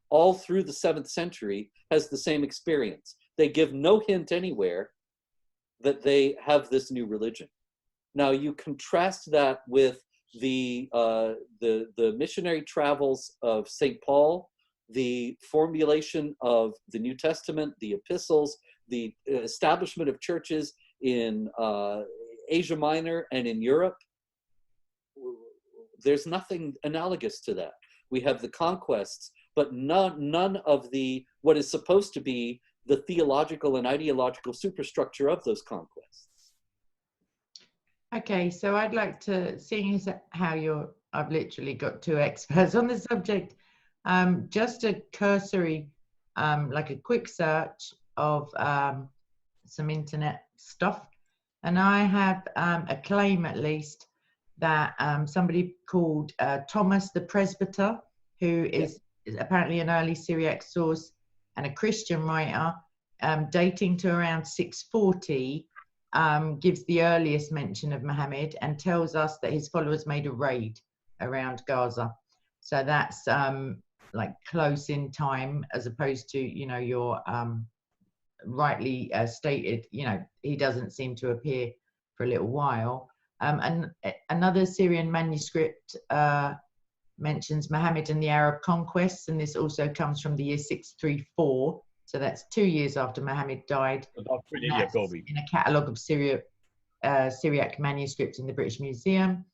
all through the 7th century has the same experience. They give no hint anywhere that they have this new religion. Now you contrast that with the missionary travels of St. Paul, the formulation of the New Testament, the epistles, the establishment of churches in Asia Minor and in Europe. There's nothing analogous to that. We have the conquests, but none of the what is supposed to be the theological and ideological superstructure of those conquests. Okay, so I'd like to, seeing as how I've literally got 2 experts on the subject, just a cursory, like a quick search of some internet stuff. And I have a claim, at least, that somebody called Thomas the Presbyter, who is apparently an early Syriac source and a Christian writer, dating to around 640, gives the earliest mention of Muhammad and tells us that his followers made a raid around Gaza. So that's like close in time, as opposed to, your rightly stated, he doesn't seem to appear for a little while. And another Syrian manuscript mentions Muhammad and the Arab conquests, and this also comes from the year 634. So that's 2 years after Muhammad died. In a catalogue of Syriac manuscripts in the British Museum.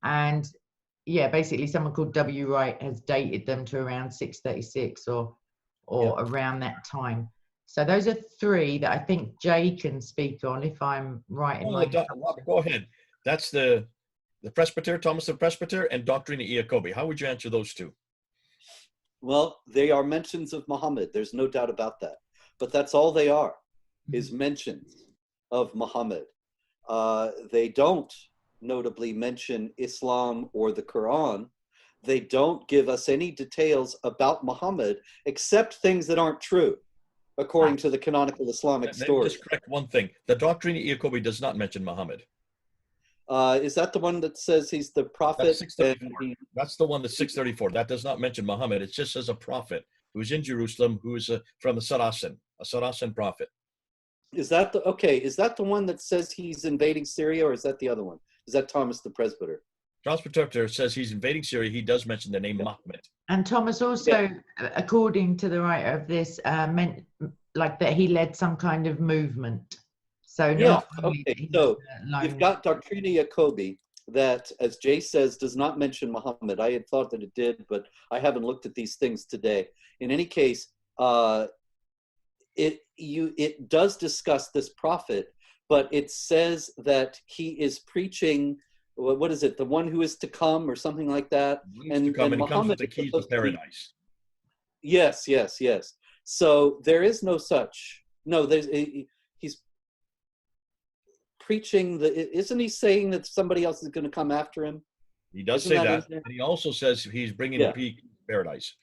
And yeah, basically someone called W. Wright has dated them to around 636 or around that time. So those are 3 that I think Jay can speak on, if I'm right in my... Go ahead. That's the presbyter, Thomas the Presbyter, and Doctrine of Iacobi. How would you answer those 2? Well, they are mentions of Muhammad. There's no doubt about that. But that's all they are, is mentions of Muhammad. They don't notably mention Islam or the Quran. They don't give us any details about Muhammad except things that aren't true, according to the canonical Islamic story. Just correct one thing. The Doctrine of Iacobi does not mention Muhammad. Is that the one that says he's the prophet? That's 634. That's the one that's 634. That does not mention Muhammad. It just says a prophet who is in Jerusalem, who is from the Saracen, a Saracen prophet. Is that the one that says he's invading Syria, or is that the other one? Is that Thomas the Presbyter? Thomas the Presbyter says he's invading Syria. He does mention the name Muhammad. And Thomas also, according to the writer of this, meant like that he led some kind of movement. So so you've got Doctrina Iacobi that, as Jay says, does not mention Muhammad. I had thought that it did, but I haven't looked at these things today. In any case, it does discuss this prophet, but it says that he is preaching, what is it, the one who is to come or something like that? And he comes with the keys of paradise. Yes. So there is no such. No, he's preaching isn't he saying that somebody else is going to come after him? He does say that, and he also says he's bringing the keys of paradise.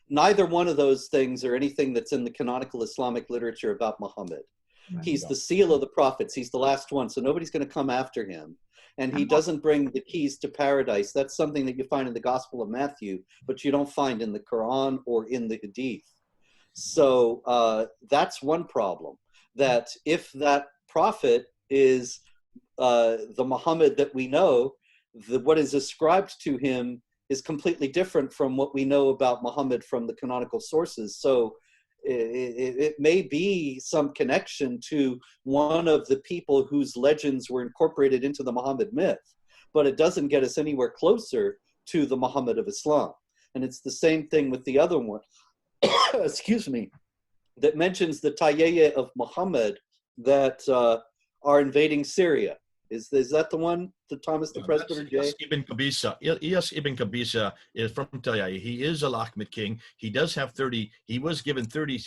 Neither one of those things are anything that's in the canonical Islamic literature about Muhammad. Right. He's the seal of the prophets. He's the last one, so nobody's going to come after him. And he doesn't bring the keys to paradise. That's something that you find in the Gospel of Matthew, but you don't find in the Quran or in the Hadith. So that's one problem, that if that prophet is the Muhammad that we know, what is ascribed to him is completely different from what we know about Muhammad from the canonical sources. So it may be some connection to one of the people whose legends were incorporated into the Muhammad myth, but it doesn't get us anywhere closer to the Muhammad of Islam. And it's the same thing with the other one, excuse me, that mentions the Tayyeh of Muhammad that are invading Syria. Is that the one, the Thomas the Presbyter J? Iyas ibn Qabisa. Iyas ibn Qabisa is from Tayyeh. He is a Lakhmid king. He does have 30, he was given 30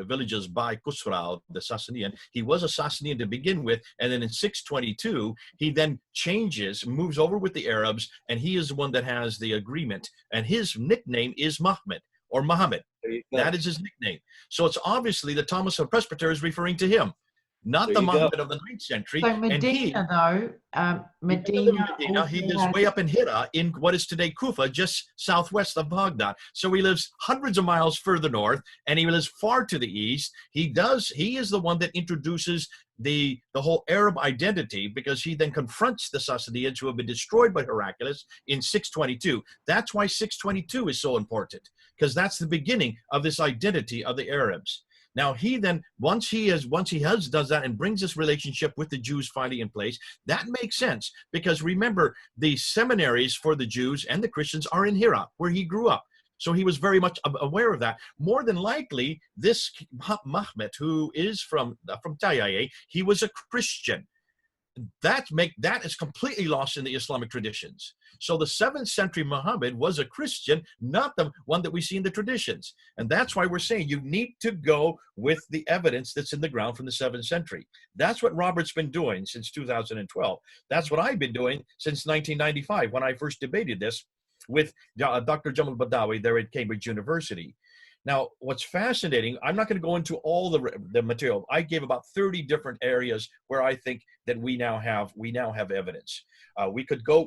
villages by Khusrau, the Sassanian. He was a Sassanian to begin with, and then in 622, he then changes, moves over with the Arabs, and he is the one that has the agreement. And his nickname is Mahmud, or Muhammad. That is his nickname. So it's obviously that Thomas the Presbyter is referring to him, not the Muhammad of the 9th century. So Medina, Medina he lives way up in Hira, in what is today Kufa, just southwest of Baghdad. So he lives hundreds of miles further north, and he lives far to the east. He is the one that introduces the whole Arab identity, because he then confronts the Sassanians who have been destroyed by Heraclius in 622. That's why 622 is so important, because that's the beginning of this identity of the Arabs. Now he then, once he does that and brings this relationship with the Jews finally in place, that makes sense, because remember, the seminaries for the Jews and the Christians are in Hira, where he grew up. So he was very much aware of that. More than likely, this Mahmet, who is from Tayyeh, he was a Christian. That is completely lost in the Islamic traditions. So the 7th century Muhammad was a Christian, not the one that we see in the traditions. And that's why we're saying you need to go with the evidence that's in the ground from the 7th century. That's what Robert's been doing since 2012. That's what I've been doing since 1995, when I first debated this with Dr. Jamal Badawi there at Cambridge University. Now, what's fascinating, I'm not going to go into all the material. I gave about 30 different areas where I think that we now have evidence. We could go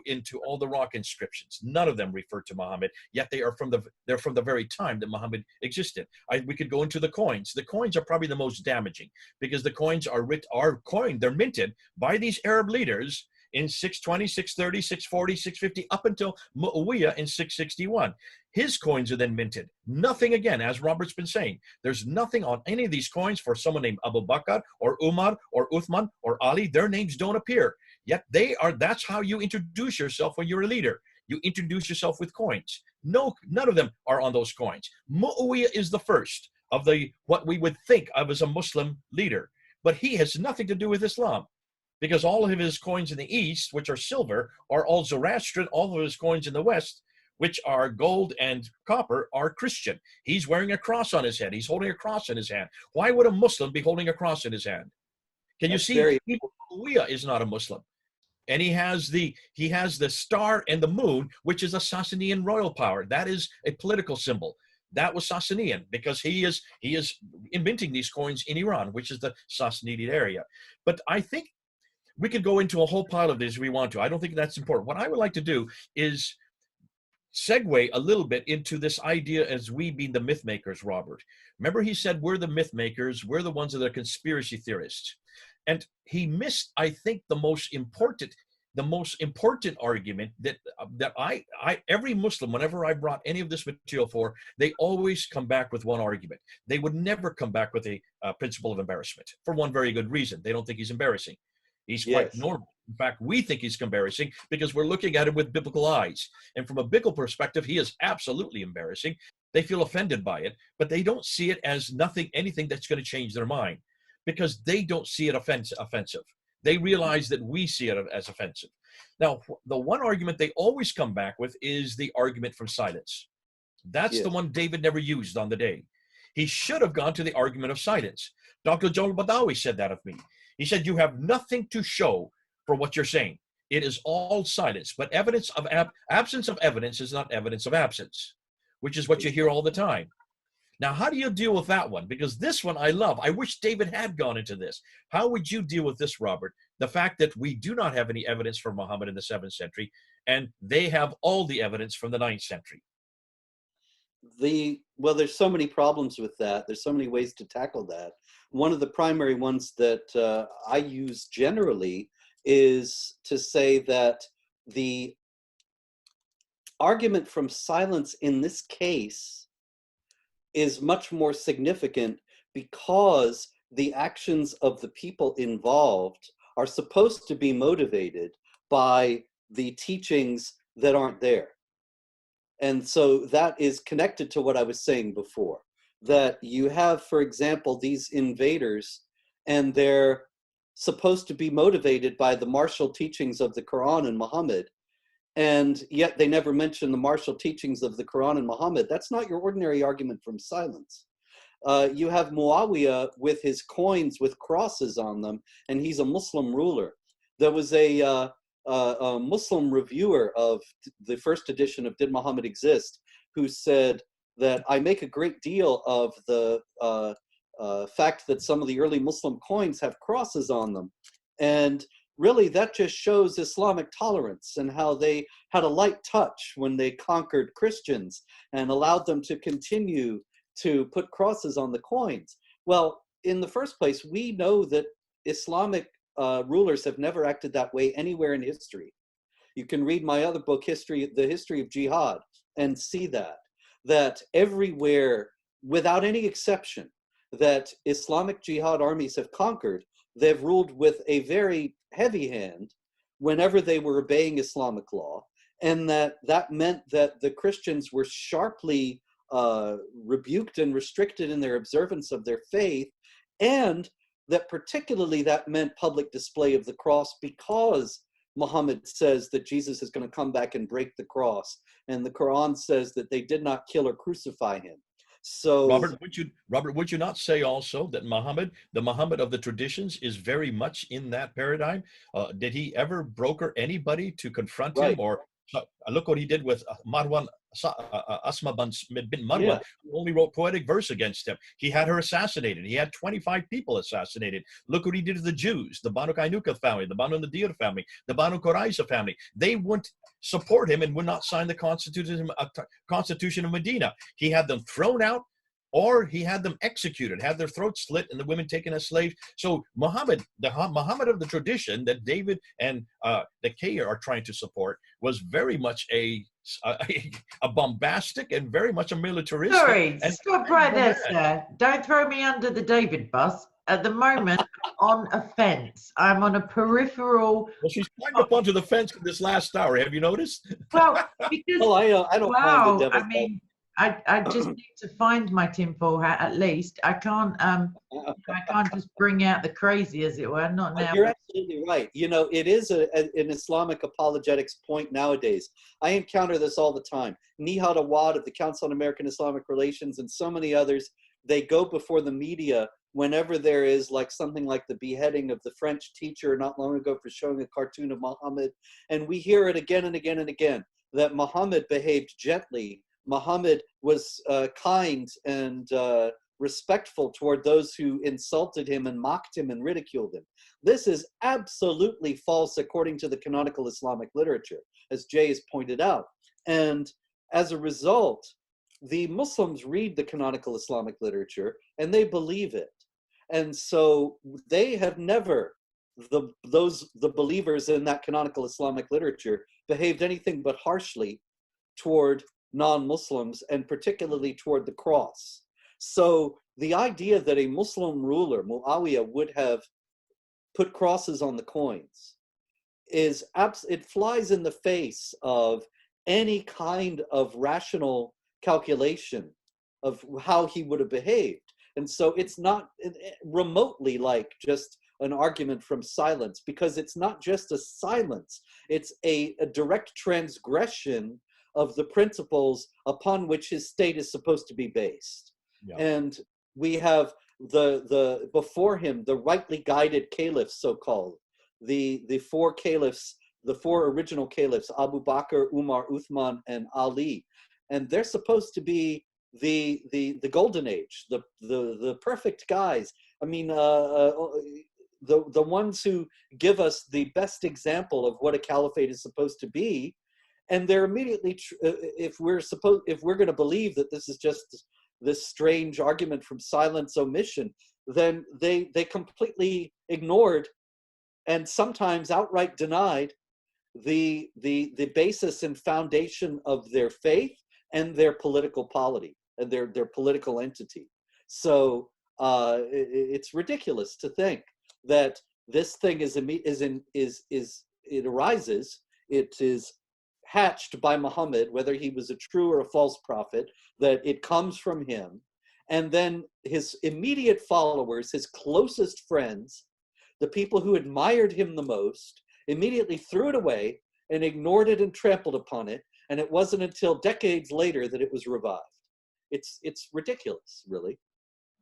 into all the rock inscriptions. None of them refer to Muhammad, yet they're from the very time that Muhammad existed. We could go into the coins. The coins are probably the most damaging, because the coins they're minted by these Arab leaders in 620, 630, 640, 650, up until Muawiyah in 661. His coins are then minted. Nothing, again, as Robert's been saying, there's nothing on any of these coins for someone named Abu Bakr or Umar or Uthman or Ali. Their names don't appear. Yet that's how you introduce yourself when you're a leader. You introduce yourself with coins. No, none of them are on those coins. Muawiyah is the first of what we would think of as a Muslim leader, but he has nothing to do with Islam, because all of his coins in the east, which are silver, are all Zoroastrian. All of his coins in the west, which are gold and copper, are Christian. He's wearing a cross on his head. He's holding a cross in his hand. Why would a Muslim be holding a cross in his hand? Can you see? Even Muawiyah is not a Muslim. And he has the star and the moon, which is a Sassanian royal power. That is a political symbol. That was Sassanian, because he is minting these coins in Iran, which is the Sassanid area. But I think we could go into a whole pile of this if we want to. I don't think that's important. What I would like to do is segue a little bit into this idea as we being the myth makers, Robert. Remember, he said we're the myth makers, we're the ones that are conspiracy theorists. And he missed, I think, the most important argument that every Muslim, whenever I brought any of this material for, they always come back with one argument. They would never come back with a principle of embarrassment, for one very good reason. They don't think he's embarrassing. He's quite normal. In fact, we think he's embarrassing because we're looking at him with biblical eyes. And from a biblical perspective, he is absolutely embarrassing. They feel offended by it, but they don't see it as anything that's going to change their mind, because they don't see it offensive. They realize that we see it as offensive. Now, the one argument they always come back with is the argument from silence. That's the one David never used on the day. He should have gone to the argument of silence. Dr. Joel Badawi said that of me. He said, you have nothing to show for what you're saying. It is all silence. But absence of evidence is not evidence of absence, which is what you hear all the time. Now, how do you deal with that one? Because this one I love. I wish David had gone into this. How would you deal with this, Robert? The fact that we do not have any evidence for Muhammad in the 7th century, and they have all the evidence from the 9th century. Well, there's so many problems with that. There's so many ways to tackle that. One of the primary ones that I use generally is to say that the argument from silence in this case is much more significant because the actions of the people involved are supposed to be motivated by the teachings that aren't there. And so that is connected to what I was saying before, that you have, for example, these invaders, and they're supposed to be motivated by the martial teachings of the Quran and Muhammad, and yet they never mention the martial teachings of the Quran and Muhammad. That's not your ordinary argument from silence. You have Muawiyah with his coins with crosses on them, and he's a Muslim ruler. There was a Muslim reviewer of the first edition of Did Muhammad Exist who said that I make a great deal of the fact that some of the early Muslim coins have crosses on them. And really, that just shows Islamic tolerance and how they had a light touch when they conquered Christians and allowed them to continue to put crosses on the coins. Well, in the first place, we know that Islamic rulers have never acted that way anywhere in history. You can read my other book, The History of Jihad, and see that everywhere, without any exception, that Islamic jihad armies have conquered, they've ruled with a very heavy hand whenever they were obeying Islamic law, and that meant that the Christians were sharply rebuked and restricted in their observance of their faith, and that particularly that meant public display of the cross, because Muhammad says that Jesus is going to come back and break the cross, and the Quran says that they did not kill or crucify him. So Robert, would you not say also that Muhammad, the Muhammad of the traditions, is very much in that paradigm? Did he ever broker anybody to confront him? Or look what he did with Marwan, Asma bin Marwan, yeah. who only wrote poetic verse against him. He had her assassinated. He had 25 people assassinated. Look what he did to the Jews, the Banu Kainuka family, the Banu Nadir family, the Banu Quraiza family. They wouldn't support him and would not sign the Constitution of Medina. He had them thrown out, or he had them executed, had their throats slit, and the women taken as slaves. So Muhammad, the Muhammad of the tradition that David and the Kay are trying to support, was very much a bombastic and very much a militaristic. Sorry, stop right there, sir. Don't throw me under the David bus. At the moment, on a fence. I'm on a peripheral. Well, she's climbed up onto the fence in this last hour. Have you noticed? Well, because I don't mind the devil's I mean, I just need to find my tinfoil hat at least. I can't just bring out the crazy, as it were. Not now. You're absolutely right. You know, it is an Islamic apologetics point nowadays. I encounter this all the time. Nihad Awad of the Council on American Islamic Relations and so many others, they go before the media whenever there is like something like the beheading of the French teacher not long ago for showing a cartoon of Muhammad. And we hear it again and again and again, that Muhammad behaved gently. Muhammad was kind and respectful toward those who insulted him and mocked him and ridiculed him. This is absolutely false according to the canonical Islamic literature, as Jay has pointed out. And as a result, the Muslims read the canonical Islamic literature and they believe it. And so they have never, the believers in that canonical Islamic literature, behaved anything but harshly toward non-Muslims, and particularly toward the cross. So the idea that a Muslim ruler, Muawiyah, would have put crosses on the coins it flies in the face of any kind of rational calculation of how he would have behaved. And so it's not remotely like just an argument from silence, because it's not just a silence, it's a direct transgression of the principles upon which his state is supposed to be based. Yeah. And we have the before him, the rightly guided caliphs, so-called, the four caliphs, the four original caliphs, Abu Bakr, Umar, Uthman, and Ali. And they're supposed to be the golden age, the perfect guys. I mean, the ones who give us the best example of what a caliphate is supposed to be. And they're immediately, if we're going to believe that this is just this strange argument from silence omission, then they completely ignored and sometimes outright denied the basis and foundation of their faith and their political polity. their political entity. So it's ridiculous to think that this thing it arises, it is hatched by Muhammad, whether he was a true or a false prophet, that it comes from him. And then his immediate followers, his closest friends, the people who admired him the most, immediately threw it away and ignored it and trampled upon it. And it wasn't until decades later that it was revived. It's ridiculous, really.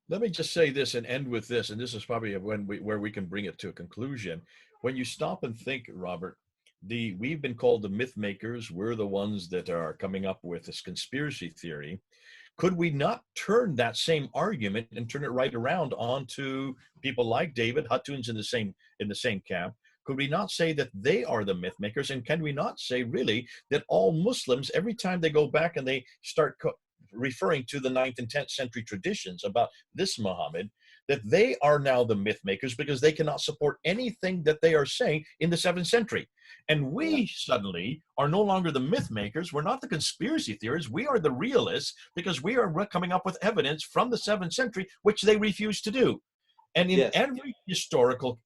Let me just say this and end with this, and this is probably where we can bring it to a conclusion. When you stop and think, Robert, we've been called the myth makers. We're the ones that are coming up with this conspiracy theory. Could we not turn that same argument and turn it right around onto people like David Hutton's in the same camp? Could we not say that they are the myth makers? And can we not say really that all Muslims, every time they go back and they start referring to the 9th and 10th century traditions about this Muhammad, that they are now the myth makers because they cannot support anything that they are saying in the 7th century. And we suddenly are no longer the myth makers. We're not the conspiracy theorists. We are the realists because we are coming up with evidence from the 7th century, which they refuse to do. And in any historical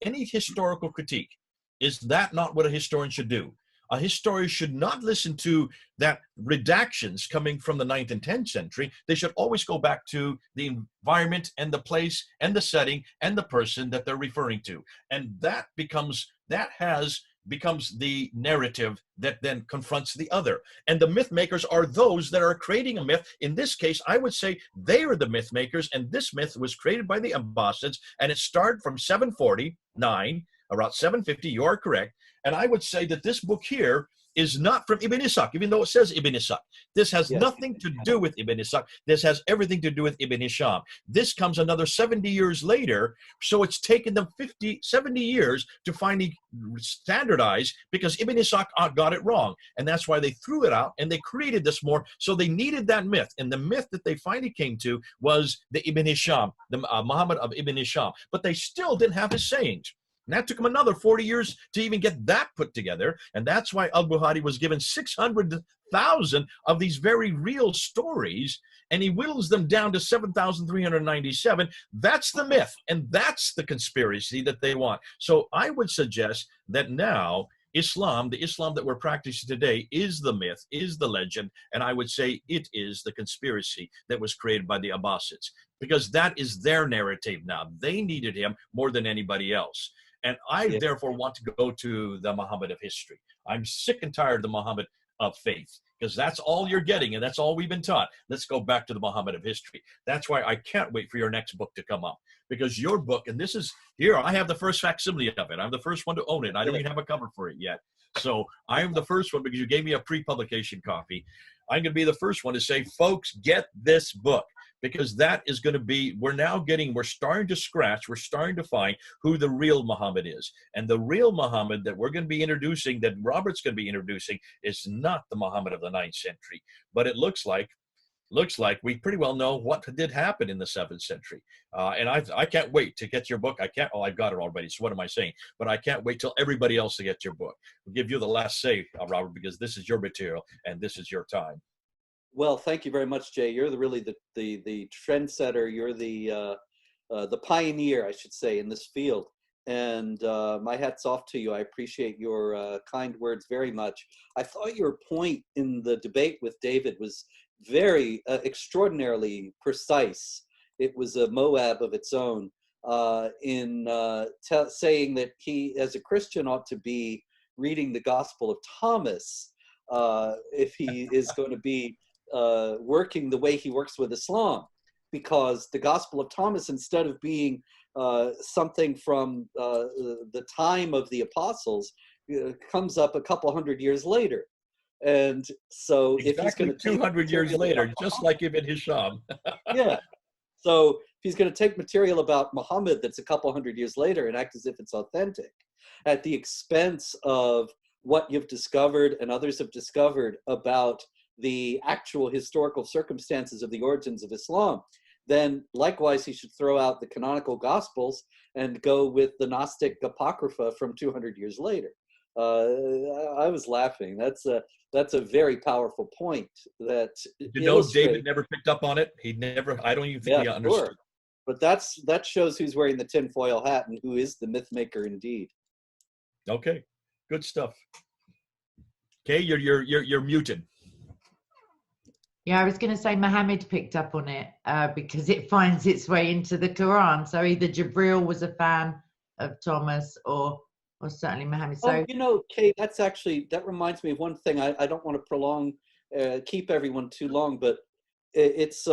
critique, is that not what a historian should do? A historian should not listen to that redactions coming from the 9th and 10th century. They should always go back to the environment and the place and the setting and the person that they're referring to. And that becomes the narrative that then confronts the other. And the myth makers are those that are creating a myth. In this case, I would say they are the myth makers, and this myth was created by the Abbasids, and it started from 749, around 750, you are correct. And I would say that this book here is not from Ibn Ishaq, even though it says Ibn Ishaq. This has nothing to do with Ibn Ishaq. This has everything to do with Ibn Hisham. This comes another 70 years later, so it's taken them 70 years to finally standardize because Ibn Ishaq got it wrong. And that's why they threw it out and they created this more. So they needed that myth. And the myth that they finally came to was the Ibn Hisham, the Muhammad of Ibn Hisham. But they still didn't have his sayings. And that took him another 40 years to even get that put together. And that's why al-Bukhari was given 600,000 of these very real stories, and he whittles them down to 7,397. That's the myth, and that's the conspiracy that they want. So I would suggest that now Islam, the Islam that we're practicing today, is the myth, is the legend, and I would say it is the conspiracy that was created by the Abbasids, because that is their narrative now. They needed him more than anybody else. And I therefore want to go to the Muhammad of history. I'm sick and tired of the Muhammad of faith, because that's all you're getting, and that's all we've been taught. Let's go back to the Muhammad of history. That's why I can't wait for your next book to come up, because your book, and this is here, I have the first facsimile of it. I'm the first one to own it. I don't even have a cover for it yet. So I am the first one because you gave me a pre-publication copy. I'm going to be the first one to say, folks, get this book. Because that is going to be, we're starting to scratch, we're starting to find who the real Muhammad is. And the real Muhammad that we're going to be introducing, that Robert's going to be introducing, is not the Muhammad of the 9th century. But it looks like we pretty well know what did happen in the 7th century. And I can't wait to get your book. I've got it already, so what am I saying? But I can't wait till everybody else to get your book. I'll give you the last say, Robert, because this is your material and this is your time. Well, thank you very much, Jay. You're really the trendsetter. You're the pioneer, I should say, in this field. And my hat's off to you. I appreciate your kind words very much. I thought your point in the debate with David was very extraordinarily precise. It was a Moab of its own in saying that he, as a Christian, ought to be reading the Gospel of Thomas if he is going to be working the way he works with Islam, because the Gospel of Thomas, instead of being something from the time of the apostles, comes up a couple hundred years later. And so exactly, if he's going to 200 years later, just like Ibn Hisham. Yeah. So if he's going to take material about Muhammad that's a couple hundred years later and act as if it's authentic at the expense of what you've discovered and others have discovered about the actual historical circumstances of the origins of Islam, then likewise he should throw out the canonical Gospels and go with the Gnostic Apocrypha from 200 years later. I was laughing. That's a very powerful point that You know, illustrates. David never picked up on it. He never, I don't even think Yeah, he sure. understood. But that shows who's wearing the tinfoil hat and who is the myth maker indeed. Okay, good stuff. Okay, you're muted. Yeah, I was going to say Muhammad picked up on it because it finds its way into the Quran. So either Jibril was a fan of Thomas or certainly Muhammad. So, Oh, you know, Kate, that reminds me of one thing. I don't want to prolong, keep everyone too long, but it's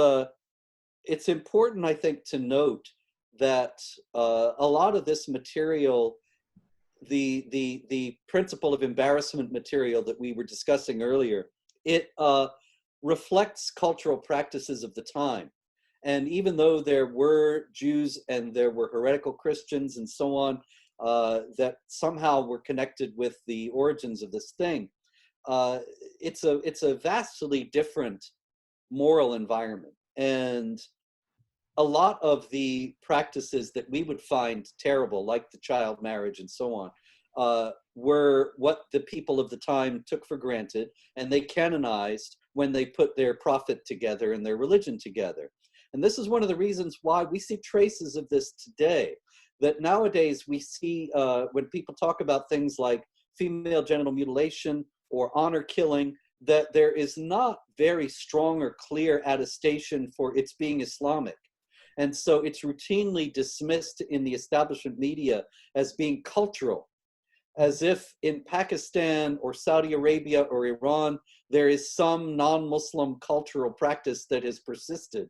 important, I think, to note that a lot of this material, the principle of embarrassment material that we were discussing earlier, it reflects cultural practices of the time. And even though there were Jews and there were heretical Christians and so on, that somehow were connected with the origins of this thing, it's a vastly different moral environment. And a lot of the practices that we would find terrible, like the child marriage and so on, were what the people of the time took for granted, and they canonized when they put their prophet together and their religion together. And this is one of the reasons why we see traces of this today. That nowadays we see when people talk about things like female genital mutilation or honor killing, that there is not very strong or clear attestation for its being Islamic. And so it's routinely dismissed in the establishment media as being cultural, as if in Pakistan or Saudi Arabia or Iran, there is some non-Muslim cultural practice that has persisted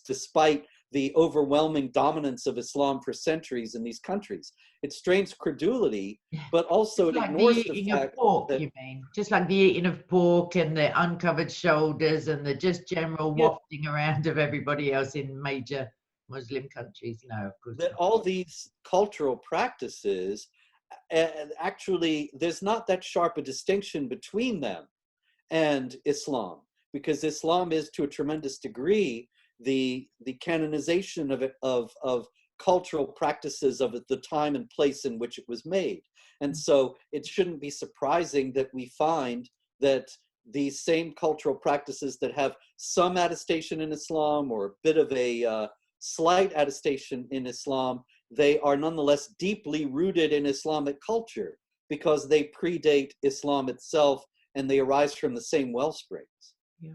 despite the overwhelming dominance of Islam for centuries in these countries. It strains credulity, but also it like ignores the the eating of fact pork, that, you mean? Just like the eating of pork and the uncovered shoulders and the just general yeah, wafting around of everybody else in major Muslim countries. No, of course that not. all these cultural practices, and actually there's not that sharp a distinction between them and Islam, because Islam is to a tremendous degree the canonization of cultural practices of the time and place in which it was made. And so it shouldn't be surprising that we find that these same cultural practices that have some attestation in Islam or a bit of a slight attestation in Islam, they are nonetheless deeply rooted in Islamic culture because they predate Islam itself and they arise from the same well springs. Yeah.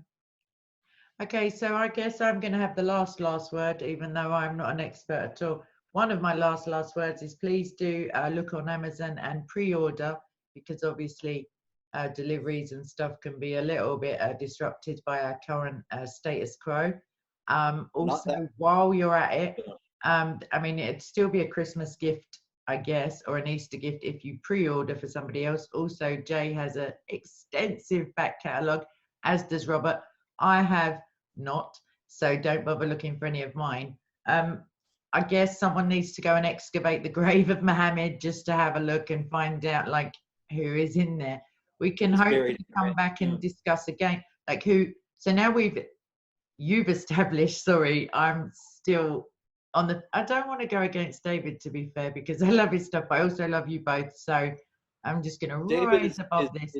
Okay, so I guess I'm going to have the last word, even though I'm not an expert at all. One of my last words is please do look on Amazon and pre-order, because obviously deliveries and stuff can be a little bit disrupted by our current status quo. Also, while you're at it, I mean, it'd still be a Christmas gift, I guess, or an Easter gift if you pre-order for somebody else. Also, Jay has an extensive back catalogue, as does Robert. I have not, so don't bother looking for any of mine. I guess someone needs to go and excavate the grave of Muhammad just to have a look and find out like who is in there. We can hopefully come back and discuss again, like who. So now you've established, sorry, I'm still on the, I don't want to go against David, to be fair, because I love his stuff. I also love you both. So I'm just going to rise above this.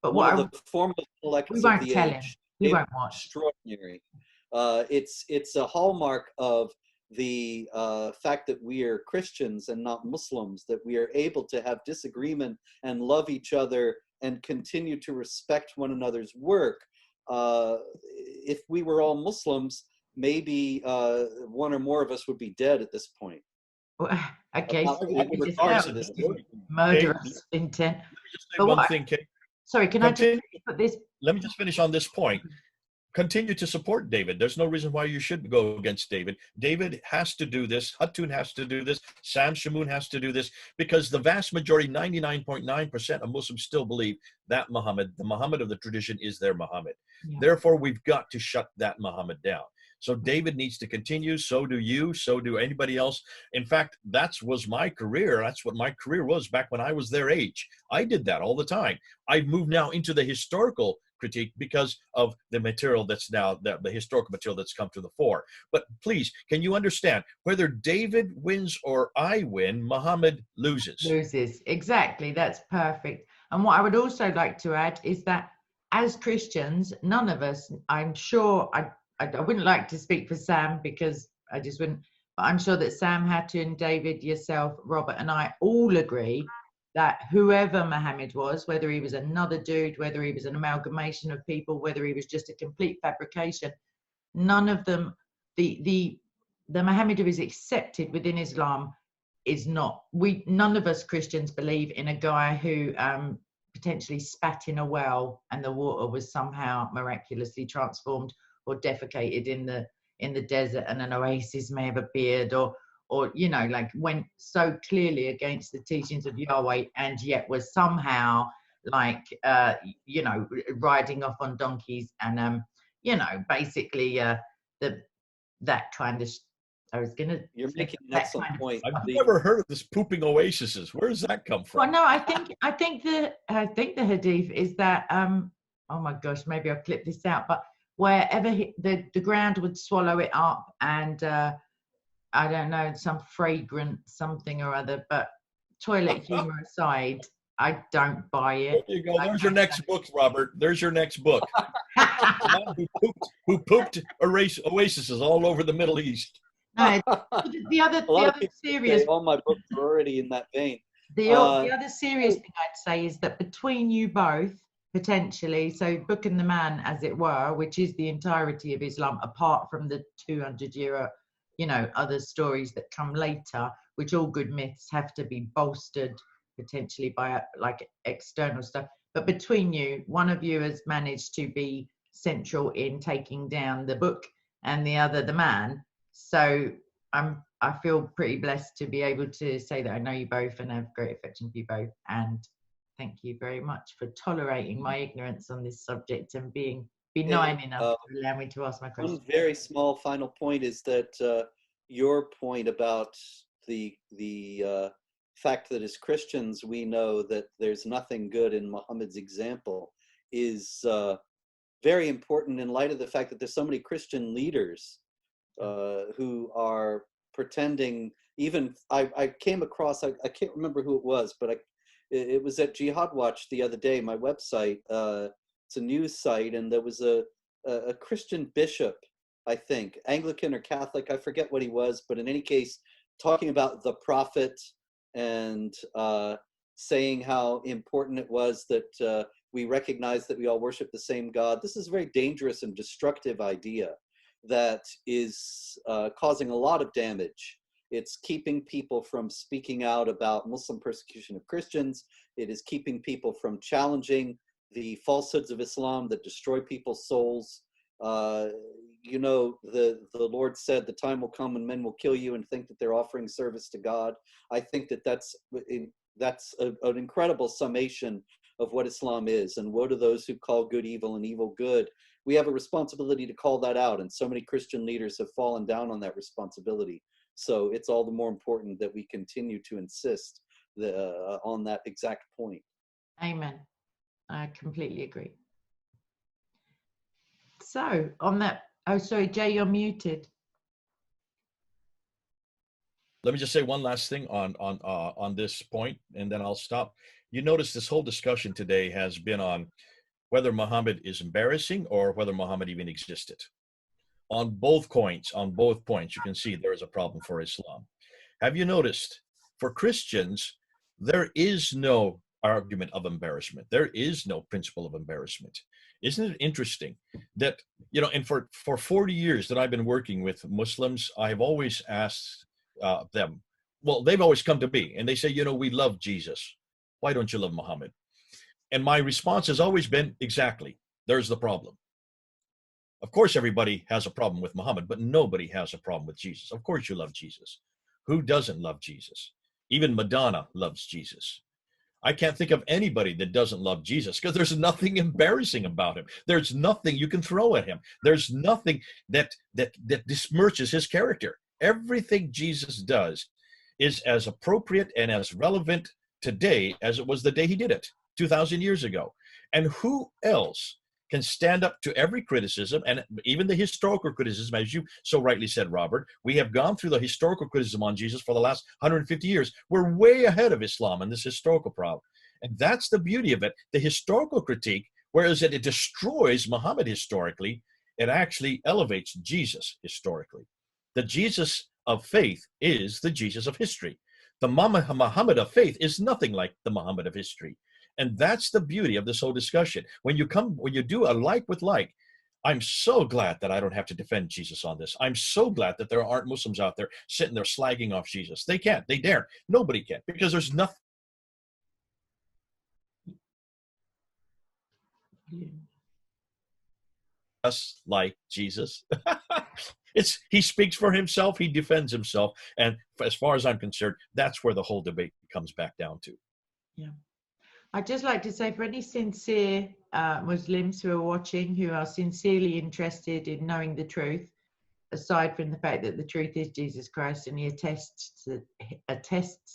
But one of the foremost collectors of the age. He won't watch. Extraordinary. It's a hallmark of the fact that we are Christians and not Muslims, that we are able to have disagreement and love each other and continue to respect one another's work. If we were all Muslims, maybe one or more of us would be dead at this point. Well, okay, so murderous intent. Let me just say one thing, Kate. Sorry, can I just put this? Let me just finish on this point. Continue to support David. There's no reason why you should go against David. David has to do this. Hatun has to do this. Sam Shamoun has to do this, because the vast majority, 99.9% of Muslims still believe that Muhammad, the Muhammad of the tradition, is their Muhammad. Yeah. Therefore, we've got to shut that Muhammad down. So David needs to continue. So do you. So do anybody else. In fact, that was my career. That's what my career was back when I was their age. I did that all the time. I've moved now into the historical critique because of the material that's now, the historical material that's come to the fore. But please, can you understand, whether David wins or I win, Muhammad loses. Loses, exactly. That's perfect. And what I would also like to add is that as Christians, none of us, I'm sure, I wouldn't like to speak for Sam because I just wouldn't, but I'm sure that Sam, Hatton, David, yourself, Robert, and I all agree that whoever Muhammad was, whether he was another dude, whether he was an amalgamation of people, whether he was just a complete fabrication, none of them, the Muhammad who is accepted within Islam is not. None of us Christians believe in a guy who potentially spat in a well and the water was somehow miraculously transformed, or defecated in the desert and an oasis may have appeared, or you know, like went so clearly against the teachings of Yahweh and yet was somehow like you know, riding off on donkeys and you know, basically that kind of You're making an excellent point. I've never heard of this pooping oases. Where does that come from? Well, no, I think the hadith is that oh my gosh, maybe I'll clip this out, but wherever the ground would swallow it up, and I don't know, some fragrant something or other, but toilet humor aside, I don't buy it. There you go. There's your next book, Robert. There's your next book. The man who pooped oases all over the Middle East. No, the other serious. All my books are already in that vein. The other serious thing I'd say is that between you both, potentially, so Book and the Man, as it were, which is the entirety of Islam, apart from the 200-year, you know, other stories that come later, which all good myths have to be bolstered potentially by like external stuff. But between you, one of you has managed to be central in taking down the book and the other the man. So I feel pretty blessed to be able to say that I know you both and have great affection for you both. And thank you very much for tolerating my ignorance on this subject and being benign enough to allow me to ask my question. One very small final point is that your point about the fact that as Christians we know that there's nothing good in Muhammad's example is very important in light of the fact that there's so many Christian leaders who are pretending. Even I came across, I can't remember who it was, but it was at Jihad Watch the other day, my website. It's a news site, and there was a Christian bishop, I think, Anglican or Catholic, I forget what he was, but in any case, talking about the prophet and saying how important it was that we recognize that we all worship the same God. This is a very dangerous and destructive idea that is causing a lot of damage. It's keeping people from speaking out about Muslim persecution of Christians. It is keeping people from challenging the falsehoods of Islam that destroy people's souls. You know, the Lord said, the time will come when men will kill you and think that they're offering service to God. I think that that's an incredible summation of what Islam is. And woe to those who call good evil and evil good. We have a responsibility to call that out, and so many Christian leaders have fallen down on that responsibility. So it's all the more important that we continue to insist on that exact point. Amen. I completely agree. So on that, oh, sorry, Jay, you're muted. Let me just say one last thing on this point, and then I'll stop. You notice this whole discussion today has been on whether Muhammad is embarrassing or whether Muhammad even existed. On both points, you can see there is a problem for Islam. Have you noticed, for Christians, there is no argument of embarrassment. There is no principle of embarrassment. Isn't it interesting that, you know, and for 40 years that I've been working with Muslims, I've always asked them, well, they've always come to me and they say, you know, we love Jesus. Why don't you love Muhammad? And my response has always been, exactly, there's the problem. Of course, everybody has a problem with Muhammad, but nobody has a problem with Jesus. Of course you love Jesus. Who doesn't love Jesus? Even Madonna loves Jesus. I can't think of anybody that doesn't love Jesus because there's nothing embarrassing about him. There's nothing you can throw at him. There's nothing that besmirches his character. Everything Jesus does is as appropriate and as relevant today as it was the day he did it 2,000 years ago. And who else can stand up to every criticism, and even the historical criticism, as you so rightly said, Robert. We have gone through the historical criticism on Jesus for the last 150 years. We're way ahead of Islam in this historical problem. And that's the beauty of it. The historical critique, whereas it destroys Muhammad historically, it actually elevates Jesus historically. The Jesus of faith is the Jesus of history. The Muhammad of faith is nothing like the Muhammad of history. And that's the beauty of this whole discussion. When you do a like with like, I'm so glad that I don't have to defend Jesus on this. I'm so glad that there aren't Muslims out there sitting there slagging off Jesus. They can't. They daren't. Nobody can, because there's nothing just like Jesus. He speaks for himself. He defends himself. And as far as I'm concerned, that's where the whole debate comes back down to. Yeah. I'd just like to say, for any sincere Muslims who are watching, who are sincerely interested in knowing the truth, aside from the fact that the truth is Jesus Christ, and he attests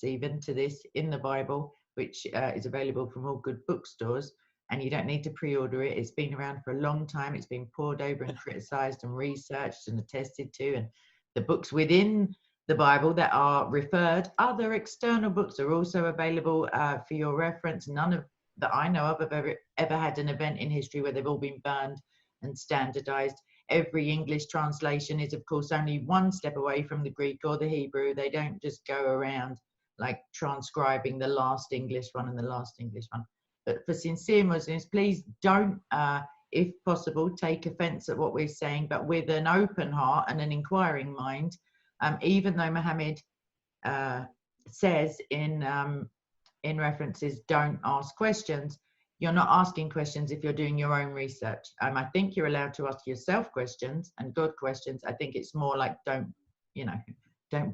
even to this in the Bible, which is available from all good bookstores, and you don't need to pre-order it. It's been around for a long time. It's been pored over and criticized and researched and attested to, and the books within the Bible that are referred, other external books are also available for your reference. None of that I know of have ever had an event in history where they've all been burned and standardized. Every English translation is, of course, only one step away from the Greek or the Hebrew. They don't just go around like transcribing the last English one and the last English one. But for sincere Muslims, please don't, if possible, take offense at what we're saying, but with an open heart and an inquiring mind. Even though Muhammad says in references, don't ask questions, you're not asking questions if you're doing your own research. I think you're allowed to ask yourself questions and God questions. I think it's more like don't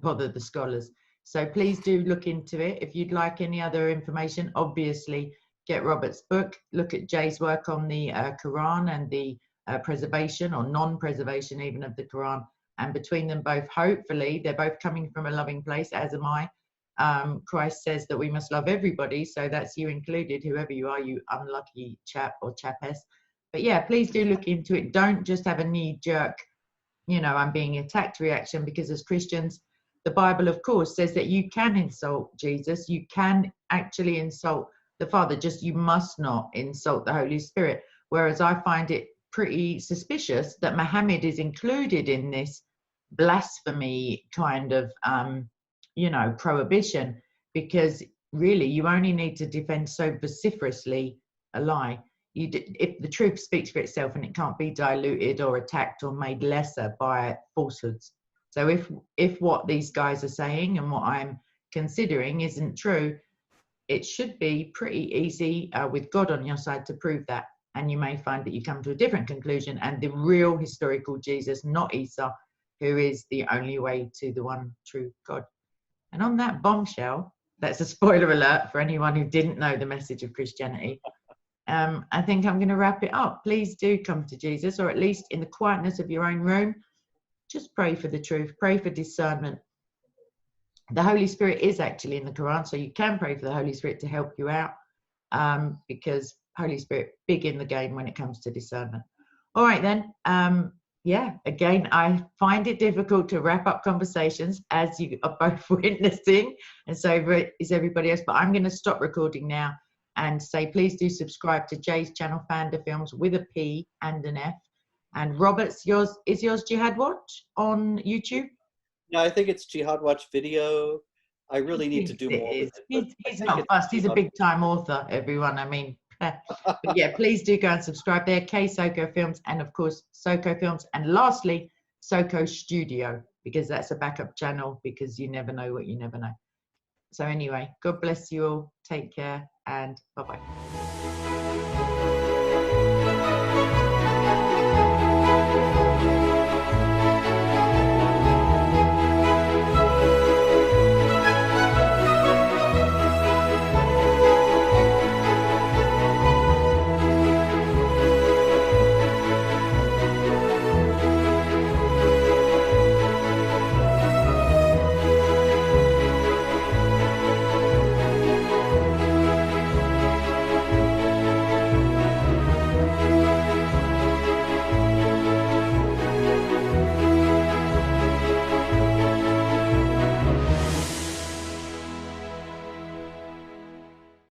bother the scholars. So please do look into it. If you'd like any other information, obviously get Robert's book, look at Jay's work on the Quran and the preservation or non-preservation even of the Quran. And between them both, hopefully, they're both coming from a loving place, as am I. Christ says that we must love everybody, so that's you included, whoever you are, you unlucky chap or chapess. But yeah, please do look into it. Don't just have a knee-jerk, I'm being attacked reaction, because as Christians, the Bible, of course, says that you can insult Jesus. You can actually insult the Father, just you must not insult the Holy Spirit. Whereas I find it pretty suspicious that Muhammad is included in this blasphemy kind of prohibition, because really you only need to defend so vociferously a lie. If the truth speaks for itself and it can't be diluted or attacked or made lesser by falsehoods. So if what these guys are saying and what I'm considering isn't true, it should be pretty easy with God on your side to prove that. And you may find that you come to a different conclusion, and the real historical Jesus, not Isa, who is the only way to the one true God. And on that bombshell, that's a spoiler alert for anyone who didn't know the message of Christianity. I think I'm going to wrap it up. Please do come to Jesus, or at least in the quietness of your own room, just pray for the truth, pray for discernment. The Holy Spirit is actually in the Quran, so you can pray for the Holy Spirit to help you out, because Holy Spirit big in the game when it comes to discernment. All right then. Again, I find it difficult to wrap up conversations, as you are both witnessing, and so is everybody else. But I'm going to stop recording now and say please do subscribe to Jay's channel, Fanda Films, with a P and an F. And Robert's, yours Jihad Watch on YouTube? Yeah, I think it's Jihad Watch Video. I really need to do more with it. He's not fussed. He's a big-time author, everyone. I mean, but yeah, please do go and subscribe there. Soko Films, and of course, Soko Films. And lastly, Soko Studio, because that's a backup channel, because you never know what you never know. So anyway, God bless you all. Take care, and bye-bye.